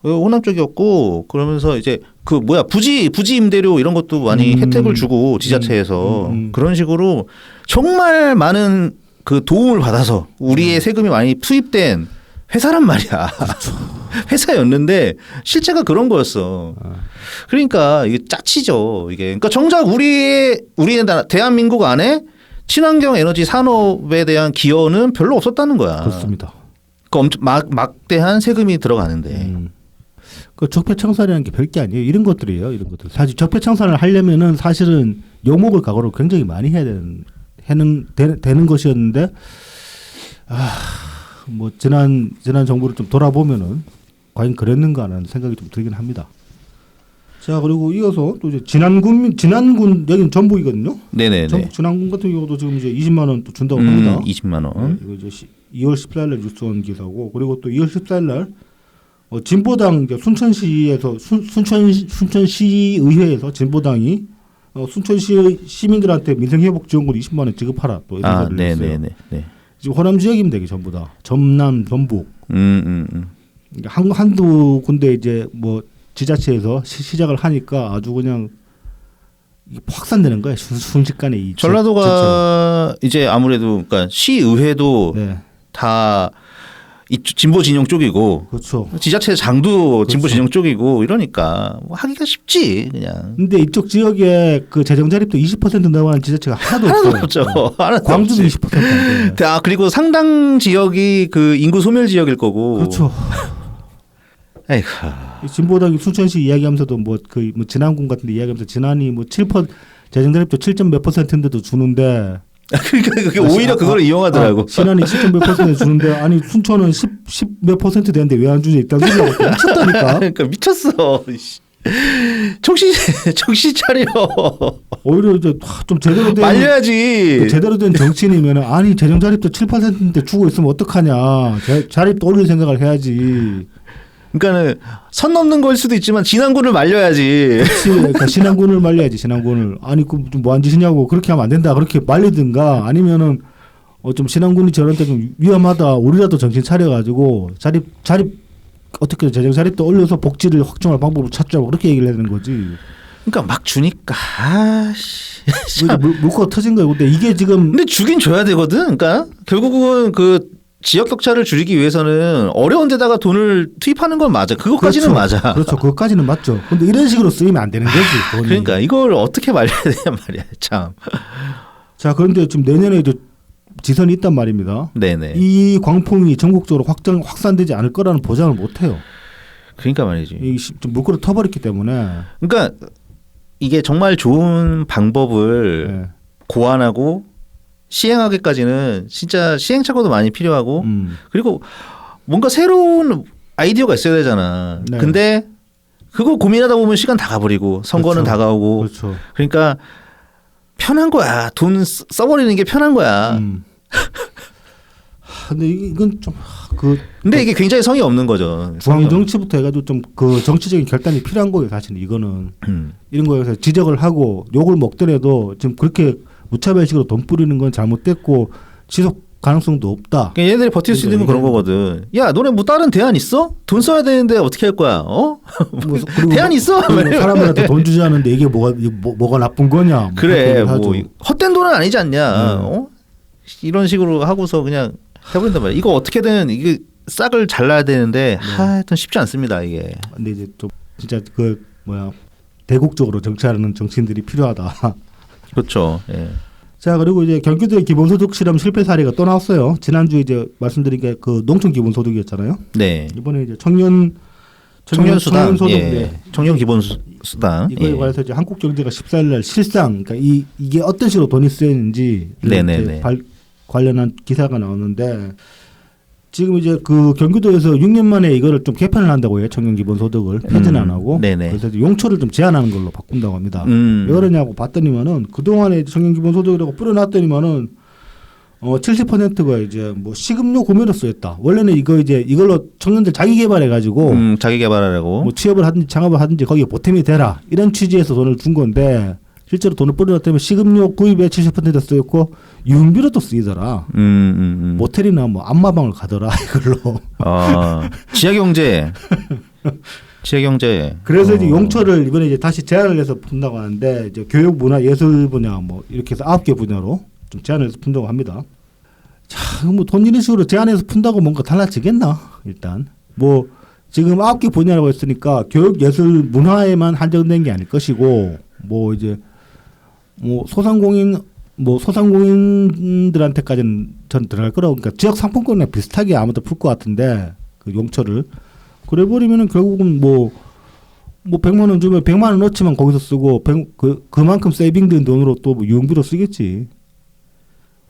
A: 호남 쪽이었고 그러면서 이제 그 부지 임대료 이런 것도 많이 혜택을 주고 지자체에서 그런 식으로 정말 많은 그 도움을 받아서 우리의 세금이 많이 투입된 회사란 말이야. 회사였는데 실제가 그런 거였어. 그러니까 이게 짜치죠. 이게 그러니까 정작 우리의 대한민국 안에 친환경 에너지 산업에 대한 기여는 별로 없었다는 거야.
B: 그렇습니다.
A: 그 엄청 막대한 세금이 들어가는데.
B: 그 적폐청산이라는 게 별게 아니에요. 이런 것들이에요. 이런 것들. 사실 적폐청산을 하려면은 사실은 욕먹을 각오를 굉장히 많이 해야 되는 것이었는데 뭐 지난 정부를 좀 돌아보면은 과연 그랬는가라는 생각이 좀 들긴 합니다. 자 그리고 이어서 또 이제 진안군 여기는 전북이거든요.
A: 네네네.
B: 전북 진안군 같은 경우도 지금 이제 20만 원 또 준다고 합니다.
A: 20만 원.
B: 네, 이거 이제 2월 14일 날 뉴스 온 기사고 그리고 또 2월 14일 날 진보당 이제 순천시에서 순천시 의회에서 진보당이 순천시 시민들한테 민생회복지원금 20만 원 지급하라 또 이런 소리를 했어요.
A: 네.
B: 지금 호남 지역입니다, 이게 전부 다 전남, 전북. 한두 군데 이제 뭐 지자체에서 시작을 하니까 아주 그냥 확산되는 거예요. 순식간에 이
A: 전라도가 이제 아무래도 그러니까 시의회도 다 진보 진영 쪽이고,
B: 그렇죠.
A: 지자체 장도 진보 진영 쪽이고 이러니까 뭐 하기가 쉽지 그냥.
B: 근데 이쪽 지역에 그 재정 자립도 20% 넘어가는 지자체가 하나도
A: 없죠.
B: 광주도 20% 안 돼요.
A: 그리고 상당 지역이 그 인구 소멸 지역일 거고.
B: 그렇죠.
A: 에이구.
B: 진보당이 순천시 이야기하면서도 뭐 진안군 같은데 이야기하면서 진안이 뭐 7% 재정 자립도 7점 몇 %인데도 주는데.
A: 그러니까 그게 오히려 그걸 이용하더라고.
B: 신안이 7.몇% 주는데 아니 순천은 10몇 % 되는데 왜 안 주냐 있다는 소리가 미쳤다니까.
A: 그러니까 미쳤어. 정신 차려.
B: 오히려 이제 좀 제대로 된
A: 말려야지.
B: 제대로 된 정치인이면 아니 재정 자립도 7%인데 주고 있으면 어떡하냐. 자립도 올릴 생각을 해야지.
A: 그러니까는 선 넘는 걸 수도 있지만 진안군을 말려야지.
B: 그렇지. 그러니까 신안군을 말려야지. 신안군을. 아니 그 좀 뭐 한 짓이냐고 그렇게 하면 안 된다. 그렇게 말리든가 아니면은 좀 신안군이 저런데 좀 위험하다. 우리라도 정신 차려가지고 자립 어떻게 재정 자립도 올려서 복지를 확충할 방법을 찾자고 그렇게 얘기를 해야 되는 거지.
A: 그러니까 막 주니까
B: 물꼬가 터진 거예요. 근데 이게 지금
A: 근데 주긴 줘야 되거든. 그러니까 결국은 그 지역 격차를 줄이기 위해서는 어려운 데다가 돈을 투입하는 건 맞아. 그것까지는
B: 그렇죠.
A: 맞아.
B: 그렇죠. 그것까지는 맞죠. 근데 이런 식으로 쓰이면 안 되는 거지. 돈이.
A: 그러니까 이걸 어떻게 말려야 되냐 말이야. 참.
B: 자, 그런데 지금 내년에 이제 지선이 있단 말입니다.
A: 네네.
B: 이 광풍이 전국적으로 확산되지 않을 거라는 보장을 못 해요.
A: 그러니까 말이지.
B: 좀 물꼬를 터버렸기 때문에.
A: 그러니까 이게 정말 좋은 방법을 고안하고 시행하기까지는 진짜 시행착오도 많이 필요하고 그리고 뭔가 새로운 아이디어가 있어야 되잖아.
B: 네.
A: 근데 그거 고민하다 보면 시간 다 가버리고 선거는
B: 그렇죠.
A: 다가오고
B: 그렇죠.
A: 그러니까 편한 거야. 돈 써버리는 게 편한 거야.
B: 근데 이건 좀
A: 근데 이게 굉장히 성의 없는 거죠.
B: 중앙 정치부터 해가지고 좀 그 정치적인 결단이 필요한 거예요. 사실 이거는 이런 거에서 지적을 하고 욕을 먹더라도 지금 그렇게 무차별식으로 돈 뿌리는 건 잘못됐고 지속 가능성도 없다.
A: 그러니까 얘네들이 버틸 수 있는 건 그런 거거든. 야, 너네 뭐 다른 대안 있어? 돈 써야 되는데 어떻게 할 거야? 어?
B: 그리고
A: 대안 있어?
B: 사람들한테 돈 주지 않는데 이게 뭐가 나쁜 거냐? 뭐
A: 그래, 뭐
B: 하죠.
A: 헛된 돈은 아니지 않냐? 어? 이런 식으로 하고서 그냥 해버린단 말이야. 이거 어떻게든 이게 싹을 잘라야 되는데 하여튼 쉽지 않습니다 이게.
B: 근데 이제 좀 진짜 그 대국적으로 정치하는 정치인들이 필요하다.
A: 그렇죠. 예.
B: 자, 그리고 이제 경기도의 기본소득 실험 실패 사례가 또 나왔어요. 지난주 이제 말씀드린 게 그 농촌 기본소득이었잖아요.
A: 네.
B: 이번에 이제 청년
A: 청년수당,
B: 소득,
A: 예.
B: 네.
A: 청년 기본수당.
B: 이거에
A: 예.
B: 관해서 이제 한국경제가 14일 날 실상, 그러니까 이게 어떤 식으로 돈이 쓰였는지
A: 네네네.
B: 관련한 기사가 나오는데 지금 이제 그 경기도에서 6년 만에 이거를 좀 개편을 한다고 해요. 청년 기본소득을 폐지는 안 하고.
A: 네네.
B: 그래서 이제 용초를 좀 제한하는 걸로 바꾼다고 합니다.
A: 음.
B: 왜 그러냐고 봤더니만은 그동안에 청년 기본소득이라고 뿌려놨더니만은 70%가 이제 뭐 식음료 구매로 쓰였다. 원래는 이걸로 청년들 자기 개발해 가지고
A: 자기 개발하라고.
B: 뭐 취업을 하든지 창업을 하든지 거기에 보탬이 되라 이런 취지에서 돈을 준 건데 실제로 돈을 뿌려놨다면 식음료 구입에 70% 쓰였고 유흥비로 또 쓰이더라. 모텔이나 뭐 안마방을 가더라 이걸로.
A: 지하경제. 지하경제.
B: 그래서 이제 용처를 이번에 이제 다시 제한을 해서 푼다고 하는데 이제 교육, 문화, 예술 분야 뭐 이렇게 해서 9개 분야로 좀 제한을 해서 푼다고 합니다. 자, 뭐 돈 이런 식으로 제한해서 푼다고 뭔가 달라지겠나? 일단 뭐 지금 9개 분야라고 했으니까 교육, 예술, 문화에만 한정된 게 아닐 것이고 뭐 이제 뭐 소상공인들한테까지는 전 들어갈 거라고. 그러니까 지역 상품권이랑 비슷하게 아무도 풀 것 같은데 그 용처를 그래 버리면은 결국은 뭐 100만 원 주면 100만 원 넣지만 거기서 쓰고 그만큼 세이빙된 돈으로 또 뭐 유흥비로 쓰겠지.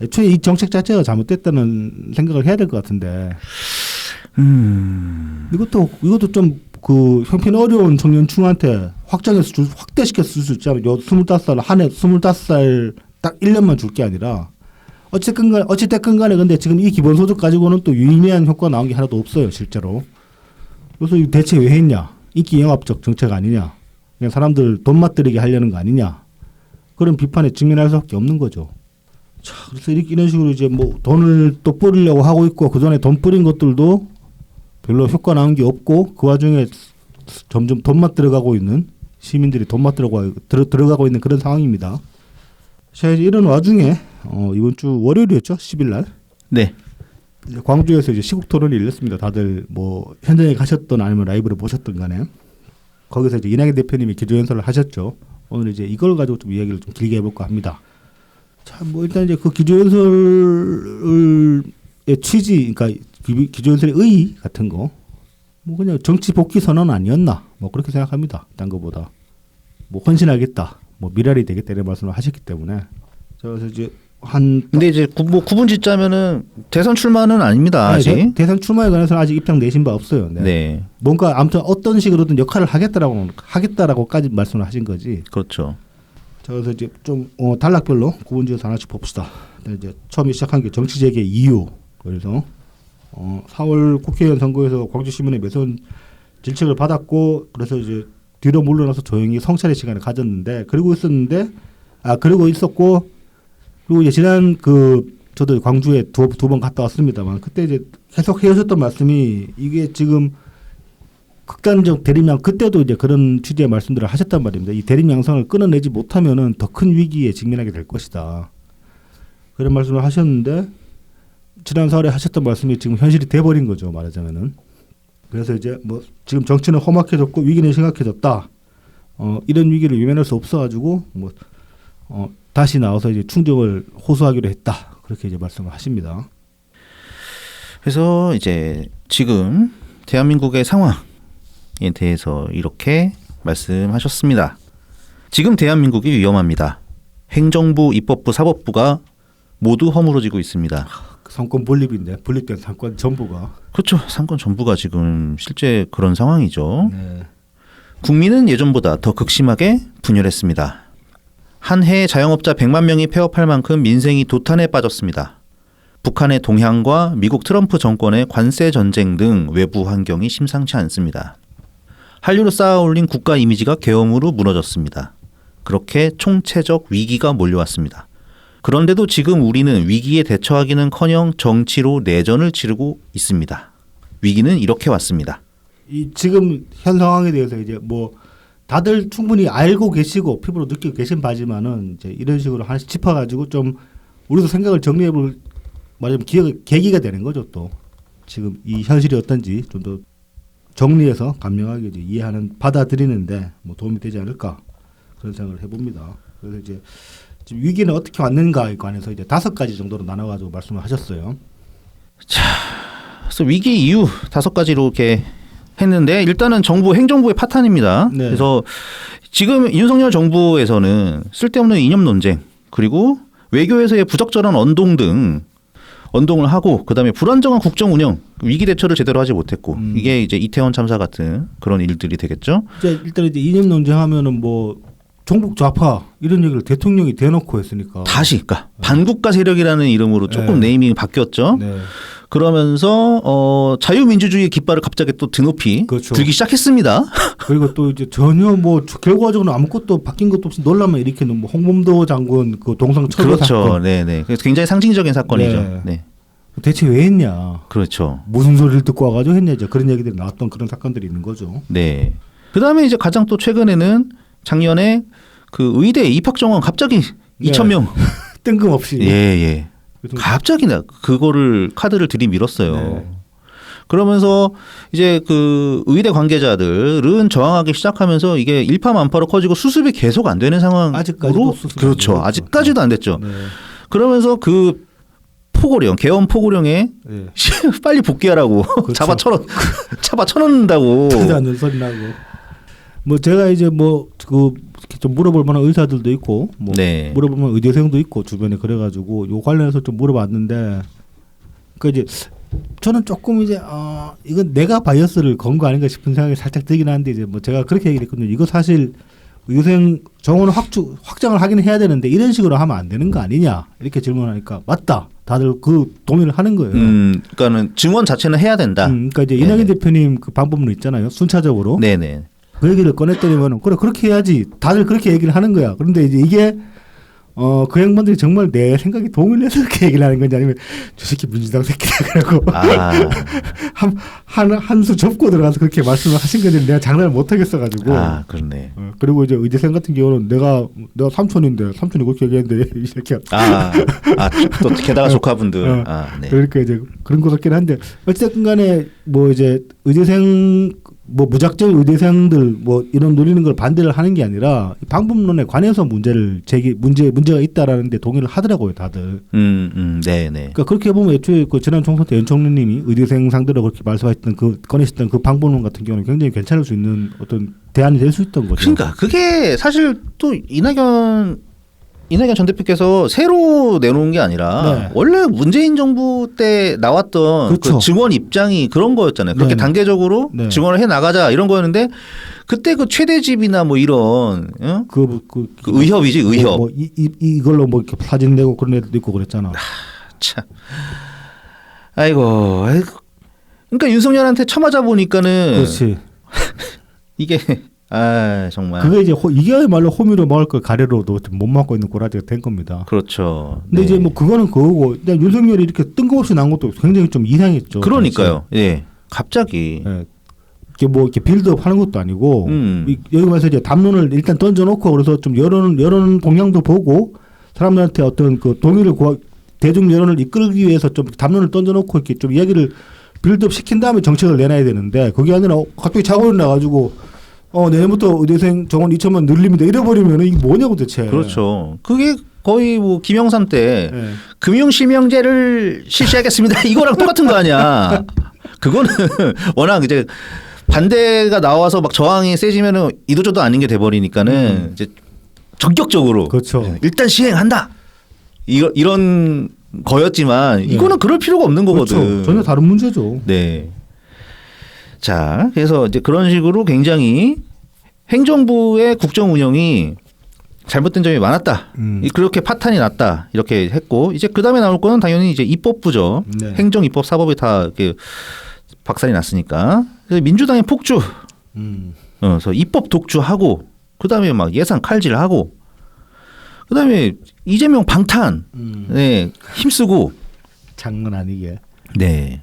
B: 애초에 이 정책 자체가 잘못됐다는 생각을 해야 될 것 같은데. 이것도 좀 그 형편 어려운 청년층한테 확대시켜서 쓸 수 있잖아요. 요 25살 한 해 25살 딱 1년만 줄 게 아니라 어찌됐건 간에 근데 지금 이 기본소득 가지고는 또 유의미한 효과가 나온 게 하나도 없어요 실제로. 그래서 대체 왜 했냐? 인기 영합적 정책 아니냐? 그냥 사람들 돈 맛들이게 하려는 거 아니냐? 그런 비판에 직면할 수밖에 없는 거죠. 자, 그래서 이런 식으로 이제 뭐 돈을 또 뿌리려고 하고 있고 그 전에 돈 뿌린 것들도 별로 효과 나온 게 없고 그 와중에 점점 돈맛 들어가고 있는 시민들이 돈맛 들어가고 있는 그런 상황입니다. 자, 이런 와중에 이번 주 월요일이었죠? 10일 날.
A: 네.
B: 이제 광주에서 이제 시국 토론이 열렸습니다. 다들 뭐 현장에 가셨던 아니면 라이브를 보셨던 간에 거기서 이제 이낙연 대표님이 기조연설을 하셨죠. 오늘 이제 이걸 가지고 좀 이야기를 좀 길게 해볼까 합니다. 자, 뭐 일단 이제 그 기조연설의 취지, 그러니까 기조연설의 의의 같은 거, 뭐 그냥 정치 복귀 선언 아니었나, 뭐 그렇게 생각합니다. 딴 거보다 뭐 헌신하겠다, 뭐 미랄이 되겠다 이런 말씀을 하셨기 때문에. 그래서 이제
A: 근데 이제 뭐 구분 짓자면은 대선 출마는 아닙니다. 아직.
B: 대선 출마에 관해서는 아직 입장 내신 바 없어요. 네.
A: 네.
B: 뭔가 아무튼 어떤 식으로든 역할을 하겠다라고까지 말씀을 하신 거지.
A: 그렇죠.
B: 자, 그래서 이제 좀 단락별로 구분지어서 하나씩 봅시다. 이제 처음에 시작한 게 정치 재개 이유. 그래서 4월 국회의원 선거에서 광주시민의 매선 질책을 받았고 그래서 이제 뒤로 물러나서 조용히 성찰의 시간을 가졌는데 그리고 있었고 그리고 이제 지난 저도 광주에 두 번 갔다 왔습니다만 그때 이제 계속 해오셨던 말씀이 이게 지금 극단적 대립양 그때도 이제 그런 취지의 말씀들을 하셨단 말입니다. 이 대립 양상을 끊어내지 못하면은 더 큰 위기에 직면하게 될 것이다. 그런 말씀을 하셨는데 지난 4월에 하셨던 말씀이 지금 현실이 돼버린 거죠. 말하자면은. 그래서 이제 뭐 지금 정치는 험악해졌고 위기는 심각해졌다. 이런 위기를 외면할 수 없어가지고 다시 나와서 이제 충정을 호소하기로 했다. 그렇게 이제 말씀을 하십니다.
A: 그래서 이제 지금 대한민국의 상황에 대해서 이렇게 말씀하셨습니다. 지금 대한민국이 위험합니다. 행정부, 입법부, 사법부가 모두 허물어지고 있습니다.
B: 상권 분립인데 분립된 상권 전부가.
A: 그렇죠. 상권 전부가 지금 실제 그런 상황이죠.
B: 네.
A: 국민은 예전보다 더 극심하게 분열했습니다. 한 해에 자영업자 100만 명이 폐업할 만큼 민생이 도탄에 빠졌습니다. 북한의 동향과 미국 트럼프 정권의 관세 전쟁 등 외부 환경이 심상치 않습니다. 한류로 쌓아올린 국가 이미지가 계엄으로 무너졌습니다. 그렇게 총체적 위기가 몰려왔습니다. 그런데도 지금 우리는 위기에 대처하기는커녕 정치로 내전을 치르고 있습니다. 위기는 이렇게 왔습니다.
B: 이 지금 현 상황에 대해서 이제 뭐 다들 충분히 알고 계시고 피부로 느끼고 계신 바지만은 이제 이런 식으로 하나씩 짚어가지고 좀 우리도 생각을 정리해볼 말하자면 계기가 되는 거죠. 또 지금 이 현실이 어떤지 좀 더 정리해서 감명하게 이제 이해하는 받아들이는데 뭐 도움이 되지 않을까 그런 생각을 해봅니다. 그래서 이제 지금 위기는 어떻게 왔는가에 관해서 이제 5가지 정도로 나눠가지고 말씀을 하셨어요.
A: 그래서 위기 이유 5가지로 이렇게 했는데 일단은 정부 행정부의 파탄입니다.
B: 네.
A: 그래서 지금 윤석열 정부에서는 쓸데없는 이념 논쟁 그리고 외교에서의 부적절한 언동을 하고 그다음에 불안정한 국정 운영 위기 대처를 제대로 하지 못했고 이게 이제 이태원 참사 같은 그런 일들이 되겠죠.
B: 일단 이제 이념 논쟁하면은 뭐 종북 좌파 이런 얘기를 대통령이 대놓고 했으니까
A: 다시 그러니까 반국가 세력이라는 이름으로 조금
B: 네.
A: 네이밍이 바뀌었죠.
B: 네.
A: 그러면서 자유민주주의의 깃발을 갑자기 또 드높이
B: 그렇죠.
A: 들기 시작했습니다.
B: 그리고 또 이제 전혀 뭐 결과적으로 아무것도 바뀐 것도 없이 논란만 일으키는 뭐 홍범도 장군 그 동상 철거
A: 그렇죠.
B: 사건.
A: 네네. 그래서 굉장히 상징적인 사건이죠.
B: 네.
A: 네.
B: 대체 왜 했냐?
A: 그렇죠.
B: 무슨 소리를 듣고 와가지고 했냐? 이제 그런 얘기들이 나왔던 그런 사건들이 있는 거죠.
A: 네. 그다음에 이제 가장 또 최근에는 작년에 그 의대 입학 정원 갑자기
B: 네.
A: 2,000명.
B: 뜬금없이.
A: 예.
B: 그래서
A: 갑자기 그거를 카드를 들이밀었어요.
B: 네.
A: 그러면서 이제 그 의대 관계자들은 저항하기 시작하면서 이게 일파만파로 커지고 수습이 계속 안 되는 상황으로
B: 아직까지도 수습이 안
A: 그렇죠.
B: 되고
A: 아직까지도 안 됐죠.
B: 네.
A: 그러면서 그 계엄 포고령에
B: 네.
A: 빨리 복귀하라고
B: 그렇죠.
A: 잡아 쳐놓는다고.
B: 말도 안 되는 소리 나고. 뭐 제가 이제 뭐 그 좀 물어볼 만한 의사들도 있고 뭐
A: 네.
B: 물어볼 만한 의대생도 있고 주변에 그래가지고 요 관련해서 좀 물어봤는데 그 이제 저는 조금 이제 이건 내가 바이어스를 건 거 아닌가 싶은 생각이 살짝 들긴 하는데 이제 뭐 제가 그렇게 얘기를 했거든요. 이거 사실 의대생 정원을 확장을 하긴 해야 되는데 이런 식으로 하면 안 되는 거 아니냐 이렇게 질문하니까 맞다. 다들 그 동의를 하는 거예요.
A: 그러니까는 증원 자체는 해야 된다.
B: 그러니까 이제 이낙연 대표님 그 방법론 있잖아요. 순차적으로.
A: 네네.
B: 그 얘기를 꺼냈더니만 그래 그렇게 해야지. 다들 그렇게 얘기를 하는 거야. 그런데 이제 이게 그 양반들이 정말 내 생각이 동의를 해서 그렇게 얘기를 하는 건지 아니면 저 새끼 민주당 새끼다 그러고 한수 접고 들어가서 그렇게 말씀을 하신 건지 내가 장난을 못 하겠어가지고.
A: 그렇네.
B: 그리고 이제 의대생 같은 경우는 내가 삼촌인데 삼촌이 그렇게 얘기했는데 이 새끼야.
A: 또 게다가 조카분들. 네.
B: 그러니까 이제 그런 것 같긴 한데 어쨌든 간에 뭐 이제 의대생 뭐 무작정 의대생들 뭐 이런 노리는 걸 반대를 하는 게 아니라 방법론에 관해서 문제가 있다라는데 동의를 하더라고요 다들.
A: 네네.
B: 그러니까 그렇게 보면 애초에 그 지난 총선 때 연총리님이 의대생 상대로 그렇게 말씀하셨던 꺼내셨던 그 방법론 같은 경우는 굉장히 괜찮을 수 있는 어떤 대안이 될 수 있던 거죠.
A: 그러니까 그게 사실 또 이낙연 전 대표께서 새로 내놓은 게 아니라
B: 네.
A: 원래 문재인 정부 때 나왔던
B: 그렇죠.
A: 그 증원 입장이 그런 거였잖아요. 그렇게
B: 네네.
A: 단계적으로
B: 네.
A: 증원을 해 나가자 이런 거였는데 그때 그 최대집이나 뭐 이런
B: 그
A: 의협이지 의협.
B: 이걸로 뭐 이렇게 사진 내고 그런 애들도 있고 그랬잖아.
A: 참. 아이고. 그러니까 윤석열한테 쳐맞아 보니까는
B: 그렇지.
A: 이게 정말.
B: 그게 이제 이게야말로 호미로 먹을 걸 가래로도 못 막고 있는 꼬라지가 된 겁니다.
A: 그렇죠.
B: 근데
A: 네.
B: 이제 뭐 그거는 그거고 그냥 윤석열이 이렇게 뜬금없이 나온 것도 굉장히 좀 이상했죠.
A: 그러니까요. 예. 갑자기.
B: 예. 이게 뭐 이렇게 빌드업 하는 것도 아니고 여기 와서 이제 담론을 일단 던져놓고 그래서 좀 여론 동향도 보고 사람들한테 어떤 그 동의를 대중 여론을 이끌기 위해서 좀 담론을 던져놓고 이렇게 좀 이야기를 빌드업 시킨 다음에 정책을 내놔야 되는데 그게 아니라 갑자기 자고 일어나가지고 내년부터 의대생 정원 2천만 늘립니다. 이래버리면 이게 뭐냐고 대체.
A: 그렇죠. 그게 거의 뭐 김영삼 때
B: 네.
A: 금융실명제를 실시하겠습니다. 이거랑 똑같은 거 아니야. 그거는 워낙 이제 반대가 나와서 막 저항이 세지면은 이도저도 아닌 게 돼버리니까는 이제 전격적으로
B: 그렇죠.
A: 일단 시행한다. 이런 거였지만
B: 예.
A: 이거는 그럴 필요가 없는 거거든.
B: 그렇죠. 전혀 다른 문제죠.
A: 네. 자, 그래서 이제 그런 식으로 굉장히 행정부의 국정 운영이 잘못된 점이 많았다. 그렇게 파탄이 났다. 이렇게 했고 이제 그 다음에 나올 거는 당연히 이제 입법부죠.
B: 네.
A: 행정, 입법, 사법이 다 이렇게 박살이 났으니까 그래서 민주당의 폭주. 그래서 입법 독주하고 그 다음에 막 예산 칼질하고 그 다음에 이재명 방탄. 네, 힘쓰고.
B: 장난 아니게.
A: 네.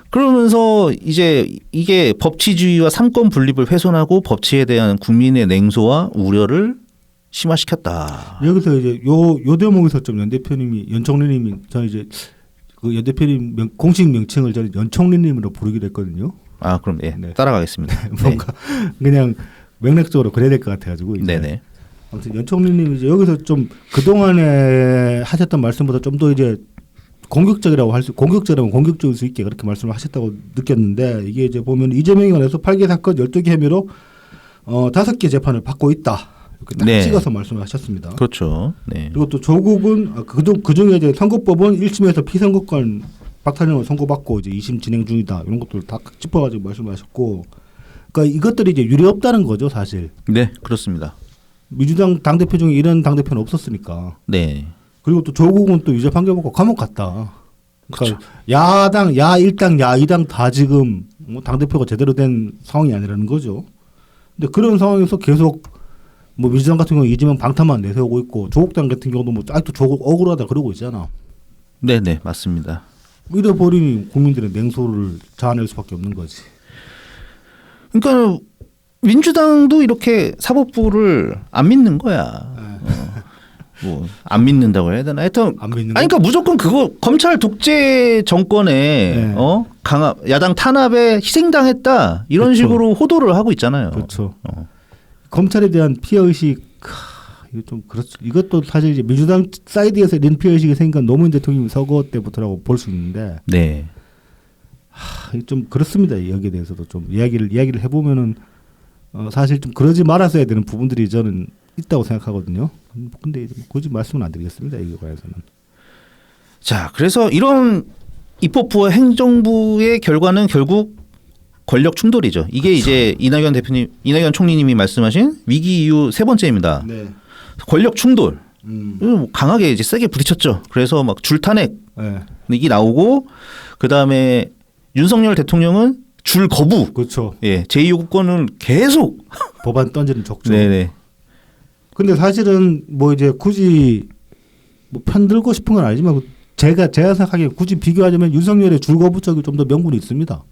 A: 그러면서 이제 이게 법치주의와 삼권 분립을 훼손하고 법치에 대한 국민의 냉소와 우려를 심화시켰다.
B: 여기서 이제 요 대목에서 좀 연 대표님이 연총리님이 저 이제 그 연 대표님 공식 명칭을 저는 연총리님으로 부르기로 했거든요.
A: 아 그럼 예
B: 네.
A: 따라가겠습니다.
B: 뭔가 그냥 맥락적으로 그래야 될 것 같아가지고. 이제.
A: 네네.
B: 아무튼 연총리님이 이제 여기서 좀 그동안에 하셨던 말씀보다 좀 더 이제 공격적이라면 공격적일 수 있게 그렇게 말씀을 하셨다고 느꼈는데 이게 이제 보면 이재명에 관해서 8개 사건 12개 혐의로 5개 재판을 받고 있다. 이렇게 딱
A: 네.
B: 찍어서 말씀을 하셨습니다.
A: 그렇죠. 네.
B: 그리고 또 조국은 그중에 이제 선거법은 1심에서 피선거권 박탈형을 선고받고 이제 2심 진행 중이다. 이런 것들 다 짚어가지고 말씀하셨고 그러니까 이것들이 이제 유례 없다는 거죠, 사실.
A: 네 그렇습니다.
B: 민주당 당대표 중에 이런 당대표는 없었으니까.
A: 네.
B: 그리고 또 조국은 또 유죄 판결 받고 감옥 갔다. 그러니까
A: 그쵸.
B: 야당, 야1당, 야2당 다 지금 뭐 당대표가 제대로 된 상황이 아니라는 거죠. 근데 그런 상황에서 계속 뭐 민주당 같은 경우 이재명 방탄만 내세우고 있고 조국당 같은 경우도 뭐 아직도 조국 억울하다 그러고 있잖아.
A: 네네 맞습니다.
B: 이래 버리니 국민들의 냉소를 자아낼 수밖에 없는 거지.
A: 그러니까 민주당도 이렇게 사법부를 안 믿는 거야. 뭐 안 믿는다고 해야 되나? 하여튼
B: 안 믿는
A: 아니 그러니까 무조건 그거 검찰 독재 정권에
B: 네.
A: 강압 야당 탄압에 희생당했다 이런
B: 그렇죠.
A: 식으로 호도를 하고 있잖아요.
B: 그렇죠. 검찰에 대한 피해 의식 이거 좀 그렇죠. 이것도 사실 이제 민주당 사이드에서 이런 피해 의식이 생긴 노무현 대통령 서거 때부터라고 볼 수 있는데
A: 네.
B: 좀 그렇습니다. 여기에 대해서도 좀 이야기를 해보면은 사실 좀 그러지 말았어야 되는 부분들이 저는 있다고 생각하거든요. 근데 이제 굳이 말씀은 안 드리겠습니다. 이거에 관해서는.
A: 자, 그래서 이런 입법부와 행정부의 결과는 결국 권력 충돌이죠. 이게
B: 그렇죠.
A: 이제 이낙연 총리님이 말씀하신 위기 이후 세 번째입니다.
B: 네.
A: 권력 충돌. 강하게 이제 세게 부딪혔죠. 그래서 막 줄탄핵
B: 네.
A: 이게 나오고 그 다음에 윤석열 대통령은 줄 거부.
B: 그렇죠.
A: 예, 제2요구권을 계속.
B: 법안 던지는 족죠.
A: 네네.
B: 근데 사실은 뭐 이제 굳이 뭐 편들고 싶은 건 아니지만 제가 생각하기에 굳이 비교하자면 윤석열의 줄거부 쪽이 좀 더 명분이 있습니다.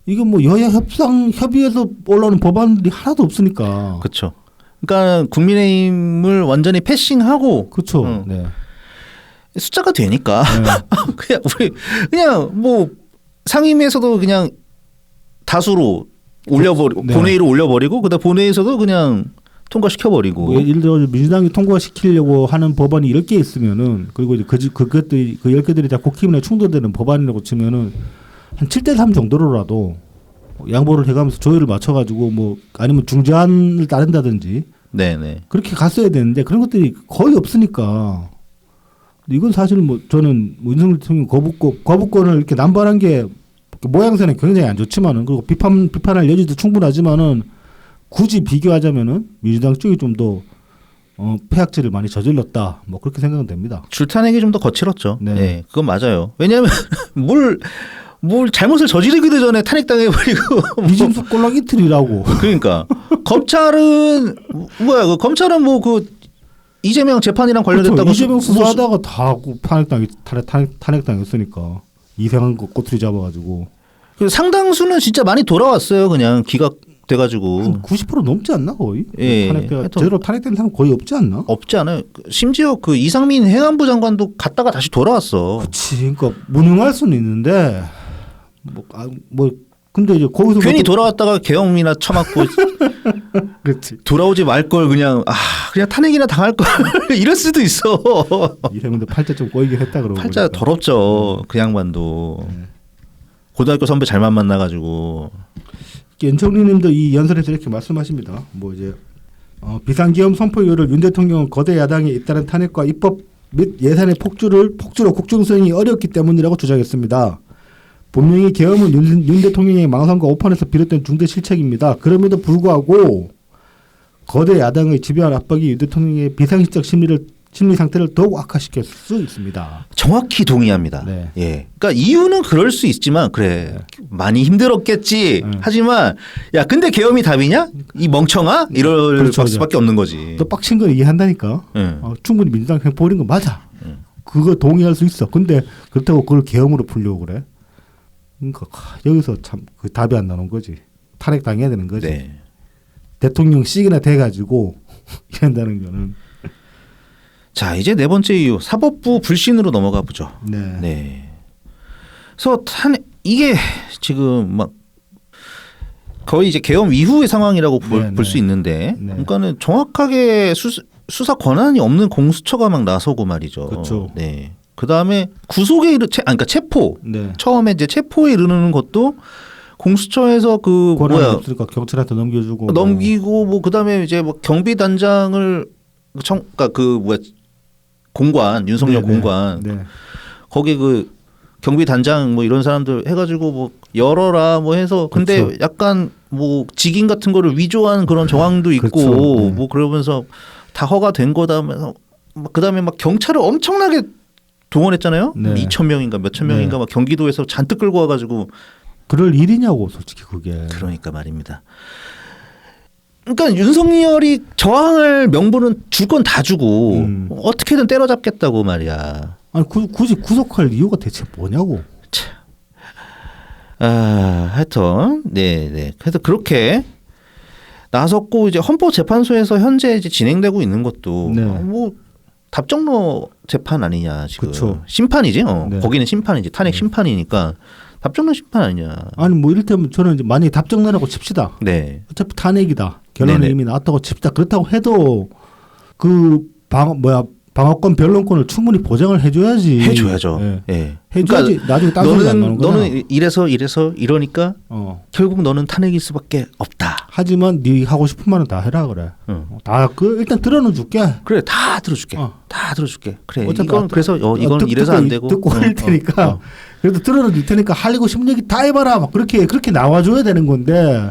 B: 이게 뭐 여야 협의해서 올라오는 법안들이 하나도 없으니까.
A: 그렇죠. 그러니까 국민의힘을 완전히 패싱하고.
B: 그렇죠. 네.
A: 숫자가 되니까
B: 네.
A: 그냥 뭐 상임위에서도 그냥 다수로 올려버리고
B: 네.
A: 본회의로 올려버리고 그다음 본회의에서도 그냥 통과시켜버리고.
B: 뭐 예를 들어 민주당이 통과시키려고 하는 법안이 10개 있으면은 그리고 이제 그것들이 그 10개들이 다 국힘이나 충돌되는 법안이라고 치면은 한 7대3 정도로라도 양보를 해가면서 조율을 맞춰가지고 뭐 아니면 중재안을 따른다든지
A: 네네.
B: 그렇게 갔어야 되는데 그런 것들이 거의 없으니까 이건 사실 뭐 저는 윤석열 대통령 거부권을 이렇게 남발한 게 모양새는 굉장히 안 좋지만은 그리고 비판할 여지도 충분하지만은 굳이 비교하자면은 민주당 쪽이 좀 더 폐악질을 많이 저질렀다 뭐 그렇게 생각은 됩니다.
A: 줄탄핵이 좀 더 거칠었죠.
B: 네.
A: 네, 그건 맞아요. 왜냐하면 뭘 잘못을 저지르기도 전에 탄핵당해버리고
B: 이진수 꼴랑 이틀이라고.
A: 그러니까 검찰은 검찰은 뭐 그 이재명 재판이랑 관련됐다고
B: 그렇죠. 이재명 수사하다가 다 탄핵당했으니까 이상한 거 꼬투리 잡아가지고
A: 그 상당수는 진짜 많이 돌아왔어요. 그냥 기각돼가지고
B: 한 90% 넘지 않나 거의?
A: 예.
B: 제대로 탄핵된 사람 거의 없지 않나?
A: 없지 않아요. 심지어 그 이상민 행안부 장관도 갔다가 다시 돌아왔어.
B: 그렇지. 그러니까 무능할 수는 있는데 근데 이제 거기서
A: 괜히 돌아왔다가 계엄이나 쳐맞고
B: 그렇지.
A: 돌아오지 말 걸 그냥 탄핵이나 당할 걸 이럴 수도 있어.
B: 이래면 팔자 좀 꼬이긴 했다 그러고.
A: 팔자 더럽죠. 그 양반도 고등학교 선배 잘만 만나가지고.
B: 연총리님도 이 연설에서 이렇게 말씀하십니다. 뭐 이제 비상기업 선포 이후를 윤 대통령은 거대 야당에 잇따른 탄핵과 입법 및 예산의 폭주로 국정수행이 어렵기 때문이라고 주장했습니다. 분명히 계엄은 윤 대통령의 망상과 오판에서 비롯된 중대 실책입니다. 그럼에도 불구하고 거대 야당의 집요한 압박이 윤 대통령의 비상시적 심리 상태를 더욱 악화시킬 수 있습니다.
A: 정확히 동의합니다.
B: 네.
A: 예. 그러니까 이유는 그럴 수 있지만 그래 많이 힘들었겠지. 하지만 야 근데 계엄이 답이냐? 이 멍청아? 이럴
B: 그렇죠,
A: 수밖에 없는 거지.
B: 또 빡친 걸 이해한다니까. 충분히 민주당 횡포인 거 맞아. 그거 동의할 수 있어. 근데 그렇다고 그걸 계엄으로 풀려고 그래. 그러니까 여기서 참 그 답이 안 나오는 거지. 탄핵 당해야 되는 거지.
A: 네.
B: 대통령 씩이나 돼가지고 이런다는 거는.
A: 자 이제 네 번째 이유 사법부 불신으로 넘어가 보죠.
B: 네.
A: 네. 그래서 이게 지금 막 거의 이제 계엄 이후의 상황이라고 볼 수 있는데, 그러니까는 정확하게 수사 권한이 없는 공수처가 막 나서고 말이죠.
B: 그렇죠.
A: 네. 그 다음에 구속에 그러니까 체포.
B: 네.
A: 처음에 이제 체포에 이르는 것도 공수처에서 그
B: 권한이 없으니까 경찰한테
A: 넘기고 뭐 그다음에 이제 뭐 경비단장을 그러니까 그 공관 윤석열 공관 거기 그 경비단장 뭐 이런 사람들 해가지고 뭐 열어라 뭐 해서 근데
B: 그렇죠.
A: 약간 뭐 직인 같은 거를 위조한 그런 정황도 있고
B: 그렇죠.
A: 뭐 그러면서 다 허가된 거다면서 그다음에 막 경찰을 엄청나게 동원했잖아요. 2,000명인가 몇천 명인가 막 경기도에서 잔뜩 끌고 와가지고
B: 그럴 일이냐고 솔직히 그게.
A: 그러니까 말입니다. 그러니까 윤석열이 저항할 명분은 줄 건 다 주고 어떻게든 때려잡겠다고 말이야.
B: 아니 굳이 구속할 이유가 대체 뭐냐고.
A: 하여튼 네. 그래서 그렇게 나섰고 이제 헌법재판소에서 현재 이제 진행되고 있는 것도 뭐 답정로 재판 아니냐 지금.
B: 그쵸.
A: 심판이지. 거기는 심판이지. 탄핵 심판이니까 답정로 심판 아니냐.
B: 아니 뭐 이를테면 저는 이제 만약에 답정로라고 칩시다.
A: 네.
B: 어차피 탄핵이다. 결론이 이미 나왔다고 칩시다. 그렇다고 해도 그 방어권 변론권을 충분히 보장을 해줘야지.
A: 해줘야죠.
B: 해줘야지.
A: 그러니까
B: 나중에 딴소리 안 나오는 거야.
A: 너는 이래서 이러니까 결국 너는 탄핵일 수밖에 없다.
B: 하지만 네 하고 싶은 말은 다 해라 그래. 다 일단 들어는 줄게.
A: 그래 다 들어줄게. 다 들어줄게. 그래.
B: 어차피
A: 이건 그래서 이건 이래서 안 되고
B: 듣고 할 테니까. 그래도 들어는 줄 테니까 하고 싶은 얘기 다 해봐라. 막 그렇게 나와줘야 되는 건데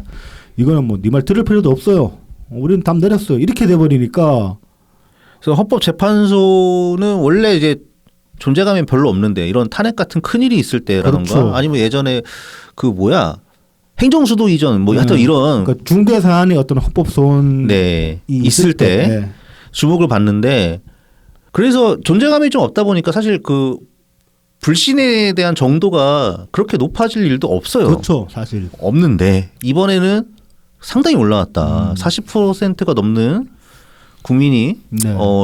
B: 이거는 뭐 네 말 들을 필요도 없어요. 우리는 답 내렸어요. 이렇게 돼버리니까.
A: 그래서 헌법재판소는 원래 이제 존재감이 별로 없는데 이런 탄핵 같은 큰 일이 있을 때라던가
B: 그렇죠.
A: 아니면 예전에 그 행정수도 이전 뭐 하여튼 이런
B: 그러니까 중대 사안의 어떤 헌법 소원이
A: 있을 때 주목을 받는데 그래서 존재감이 좀 없다 보니까 사실 그 불신에 대한 정도가 그렇게 높아질 일도 없어요.
B: 그렇죠. 사실
A: 없는데 이번에는 상당히 올라왔다. 40%가 넘는 국민이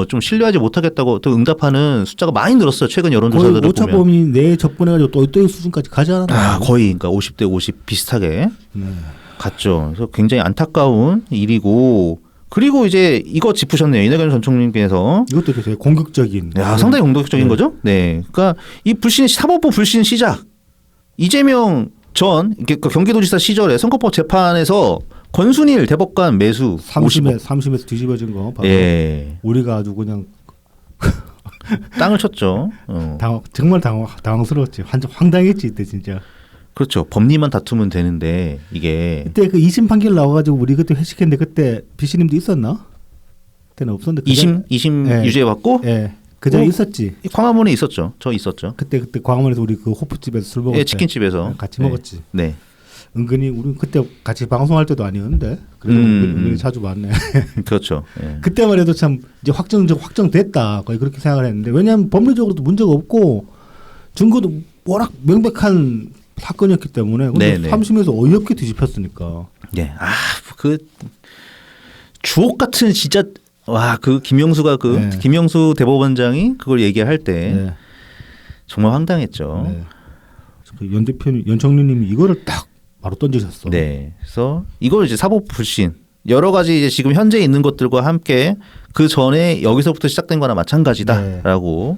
A: 좀 신뢰하지 못하겠다고 또 응답하는 숫자가 많이 늘었어요. 최근 여론조사들을 보면.
B: 오차 범위 내에 접근해가지고 또 수준까지 가지 않았나?
A: 거의 그러니까 50대 50 비슷하게 갔죠. 그래서 굉장히 안타까운 일이고 그리고 이제 이거 짚으셨네요. 이낙연 전 총리께서.
B: 이것도 되게 공격적인.
A: 상당히 공격적인 거죠. 네. 그러니까 이 사법부 불신 시작. 이재명 전 경기도지사 시절에 선거법 재판에서 권순일 대법관 매수
B: 30에서 뒤집어진 거 봐서 우리가 아주 그냥
A: 땅을 쳤죠.
B: 정말 당황스러웠지. 황당했지 이때 진짜.
A: 그렇죠. 법리만 다투면 되는데 이게
B: 그때 그 2심 판결 나와가지고 우리 그때 회식했는데 그때 비씨님도 있었나? 그때는 없었는데
A: 2심 유죄 받고
B: 그 전에 있었지.
A: 광화문에 있었죠. 저 있었죠.
B: 그때 광화문에서 우리 그 호프집에서 술 먹었지.
A: 치킨집에서
B: 같이 먹었지.
A: 네.
B: 은근히 우리 그때 같이 방송할 때도 아니었는데 그래도 은근히 자주 봤네.
A: 그렇죠.
B: 그때만 해도 참 이제 확정됐다 거의 그렇게 생각을 했는데 왜냐하면 법리적으로도 문제가 없고 증거도 워낙 명백한 사건이었기 때문에 근데 3심에서 어이없게 뒤집혔으니까.
A: 네. 그 주옥 같은 진짜 그 김영수가 김영수 대법원장이 그걸 얘기할 때 정말 황당했죠.
B: 그 연 총리님이 이거를 딱 바로 던지셨어.
A: 네. 그래서 이걸 이제 사법 불신 여러 가지 이제 지금 현재 있는 것들과 함께 그 전에 여기서부터 시작된 거나 마찬가지다라고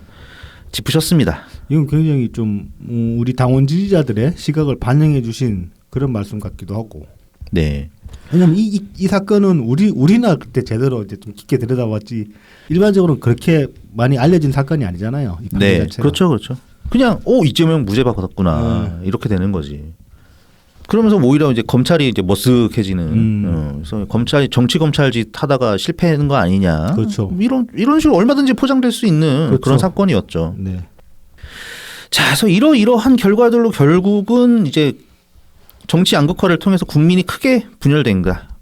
A: 짚으셨습니다.
B: 이건 굉장히 좀 우리 당원 지지자들의 시각을 반영해 주신 그런 말씀 같기도 하고.
A: 네.
B: 왜냐면 이 사건은 우리나 그때 제대로 이제 좀 깊게 들여다봤지 일반적으로는 그렇게 많이 알려진 사건이 아니잖아요. 이
A: 네,
B: 자체가.
A: 그렇죠, 그렇죠. 그냥 이재명 무죄 받았구나 이렇게 되는 거지. 그러면서 오히려 이제 검찰이 이제 머쓱해지는. 그래서 검찰이 정치 검찰짓 하다가 실패하는 거 아니냐.
B: 그렇죠.
A: 이런 식으로 얼마든지 포장될 수 있는
B: 그렇죠.
A: 그런 사건이었죠.
B: 네.
A: 자, 그래서 이러한 결과들로 결국은 이제 정치 양극화를 통해서 국민이 크게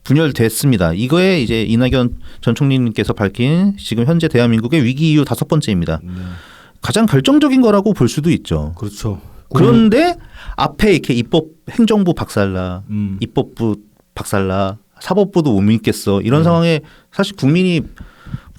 A: 분열됐습니다. 이거에 이제 이낙연 전 총리님께서 밝힌 지금 현재 대한민국의 위기 이후 5번째입니다.
B: 네.
A: 가장 결정적인 거라고 볼 수도 있죠.
B: 그렇죠.
A: 그런데 앞에 이렇게 행정부 박살나, 입법부 박살나, 사법부도 못 믿겠어. 이런 상황에 사실 국민이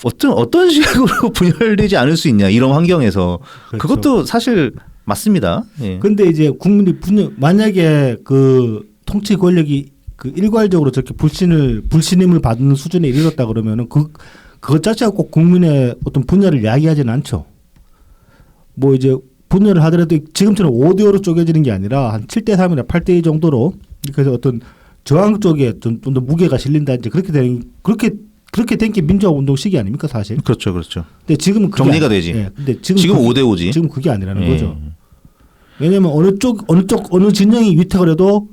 A: 어떤 식으로 분열되지 않을 수 있냐 이런 환경에서
B: 그렇죠.
A: 그것도 사실 맞습니다. 예.
B: 근데 이제 국민이 만약에 그 통치 권력이 그 일괄적으로 저렇게 불신임을 받는 수준에 이르렀다 그러면은 그것 자체가 꼭 국민의 어떤 분열을 이야기하지는 않죠. 뭐 이제 분열을 하더라도 지금처럼 5대5로 쪼개지는 게 아니라 한 7대3이나 8대2 정도로 이렇게 해서 어떤 저항 쪽에 좀 더 무게가 실린다든지 그렇게 된 게 민주화 운동 시기 아닙니까 사실?
A: 그렇죠, 그렇죠.
B: 근데 지금은
A: 정리가 되지.
B: 예, 근데
A: 지금 5대5지.
B: 지금 그게 아니라는
A: 예.
B: 거죠. 왜냐하면 어느 진영이 위탁을 해도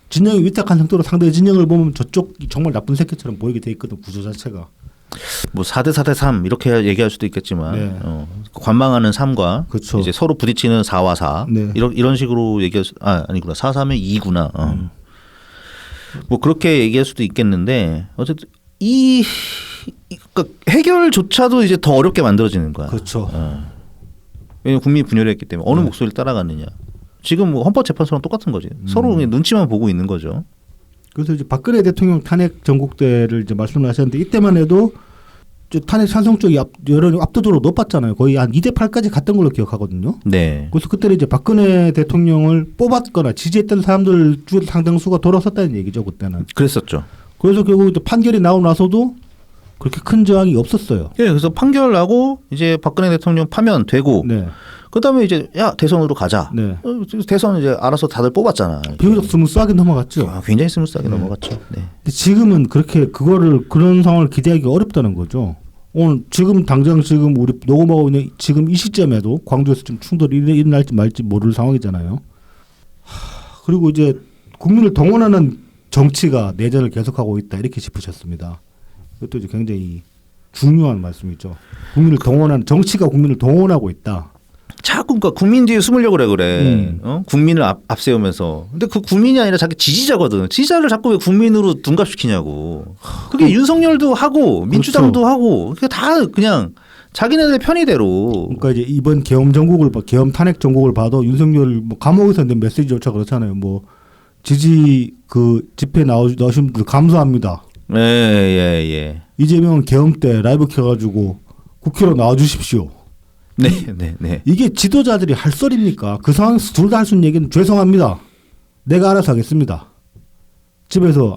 B: 진영이 위탁한 상태로 상대의 진영을 보면 저쪽이 정말 나쁜 새끼처럼 보이게 돼 있거든 구조 자체가.
A: 뭐 4대 4대 3 이렇게 얘기할 수도 있겠지만
B: 네.
A: 관망하는 3과
B: 그렇죠.
A: 이제 서로 부딪히는 4와 4
B: 네.
A: 이런 식으로 얘기할 아니구나 4, 4면 2구나. 뭐 그렇게 얘기할 수도 있겠는데 어쨌든 그러니까 해결조차도 이제 더 어렵게 만들어지는 거야.
B: 그렇죠.
A: 왜냐면 국민이 분열했기 때문에 어느
B: 네.
A: 목소리를 따라가느냐. 지금 뭐 헌법재판소랑 똑같은 거지. 서로 그냥 눈치만 보고 있는 거죠.
B: 그래서 이제 박근혜 대통령 탄핵 전국대를 이제 말씀을 하셨는데 이때만 해도 탄핵 찬성 쪽이 여론이 압도적으로 높았잖아요. 거의 한 2대8까지 갔던 걸로 기억하거든요.
A: 네.
B: 그래서 그때는 이제 박근혜 대통령을 뽑았거나 지지했던 사람들 중 상당수가 돌아섰다는 얘기죠. 그때는.
A: 그랬었죠.
B: 그래서 결국 이제 판결이 나오고 나서도 그렇게 큰 저항이 없었어요.
A: 예, 그래서 판결 나고 이제 박근혜 대통령 파면되고
B: 네.
A: 그다음에 이제 야 대선으로 가자.
B: 네.
A: 대선 이제 알아서 다들 뽑았잖아.
B: 비교적 스무스하게 넘어갔죠.
A: 굉장히 스무스하게 넘어갔죠. 네.
B: 근데 지금은 그런 상황을 기대하기 어렵다는 거죠. 오늘 당장 우리 녹음하고 있는 지금 이 시점에도 광주에서 좀 충돌이 일어날지 말지 모를 상황이잖아요. 그리고 이제 국민을 동원하는 정치가 내전을 계속하고 있다 이렇게 짚으셨습니다. 이것도 이제 굉장히 중요한 말씀이죠. 정치가 국민을 동원하고 있다.
A: 자꾸 그러니까 국민 뒤에 숨으려고 그래. 국민을 앞세우면서. 근데 그 국민이 아니라 자기 지지자거든. 지지자를 자꾸 왜 국민으로 둔갑시키냐고. 그게 윤석열도 하고 민주당도
B: 그렇죠.
A: 하고 그게 다 그냥 자기네들 편의대로.
B: 그러니까 이제 이번 계엄 탄핵 전국을 봐도 윤석열 뭐 감옥에서 낸 메시지조차 그렇잖아요. 뭐 지지 그 집회 나오신 분들 감사합니다.
A: 예.
B: 이재명은 계엄 때 라이브 켜가지고 국회로 나와주십시오.
A: 네.
B: 이게 지도자들이 할 소리입니까? 그 상황에서 둘 다 할 수 있는 얘기는 죄송합니다. 내가 알아서 하겠습니다. 집에서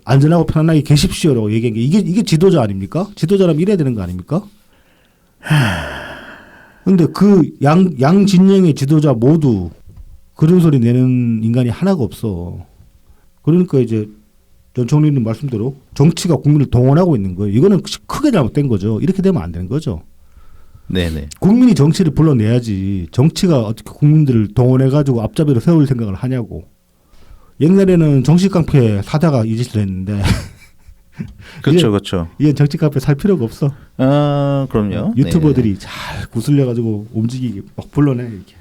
B: 안전하고 편안하게 계십시오라고 얘기한 게 이게 지도자 아닙니까? 지도자라면 이래야 되는 거 아닙니까? 근데 그 양 진영의 지도자 모두 그런 소리 내는 인간이 하나가 없어. 그러니까 이제 전 총리님 말씀대로 정치가 국민을 동원하고 있는 거예요. 이거는 크게 잘못된 거죠. 이렇게 되면 안 되는 거죠.
A: 네네.
B: 국민이 정치를 불러내야지 정치가 어떻게 국민들을 동원해가지고 앞잡이로 세울 생각을 하냐고. 옛날에는 정치 깡패 사다가 이 짓을 했는데
A: 그렇죠.
B: 이건 정치 깡패 살 필요가 없어.
A: 그럼요.
B: 유튜버들이 잘 구슬려가지고 움직이게 막 불러내 이렇게.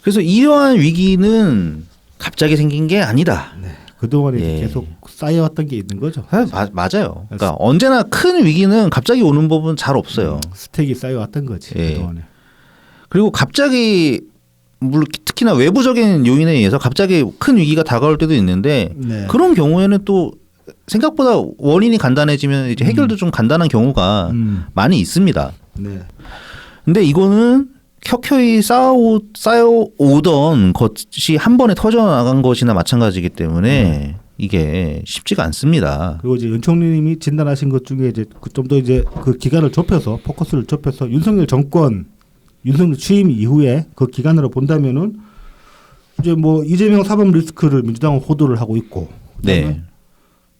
A: 그래서 이러한 위기는 갑자기 생긴 게 아니다.
B: 네. 그동안에 계속 쌓여왔던 게 있는 거죠.
A: 맞아요. 그러니까 언제나 큰 위기는 갑자기 오는 법은 잘 없어요.
B: 스택이 쌓여왔던 거지. 그동안에.
A: 그리고 갑자기 특히나 외부적인 요인에 의해서 갑자기 큰 위기가 다가올 때도 있는데 그런 경우에는 또 생각보다 원인이 간단해지면 이제 해결도 좀 간단한 경우가 많이 있습니다.
B: 네.
A: 근데 이거는 켜켜이 쌓여오던 것이 한 번에 터져나간 것이나 마찬가지이기 때문에 이게 쉽지가 않습니다.
B: 그리고 이제 윤 총리님이 진단하신 것 중에 이제 좀 더 이제 그 기간을 좁혀서 포커스를 좁혀서 윤석열 취임 이후에 그 기간으로 본다면은 이제 뭐 이재명 사법 리스크를 민주당은 호도를 하고 있고
A: 네.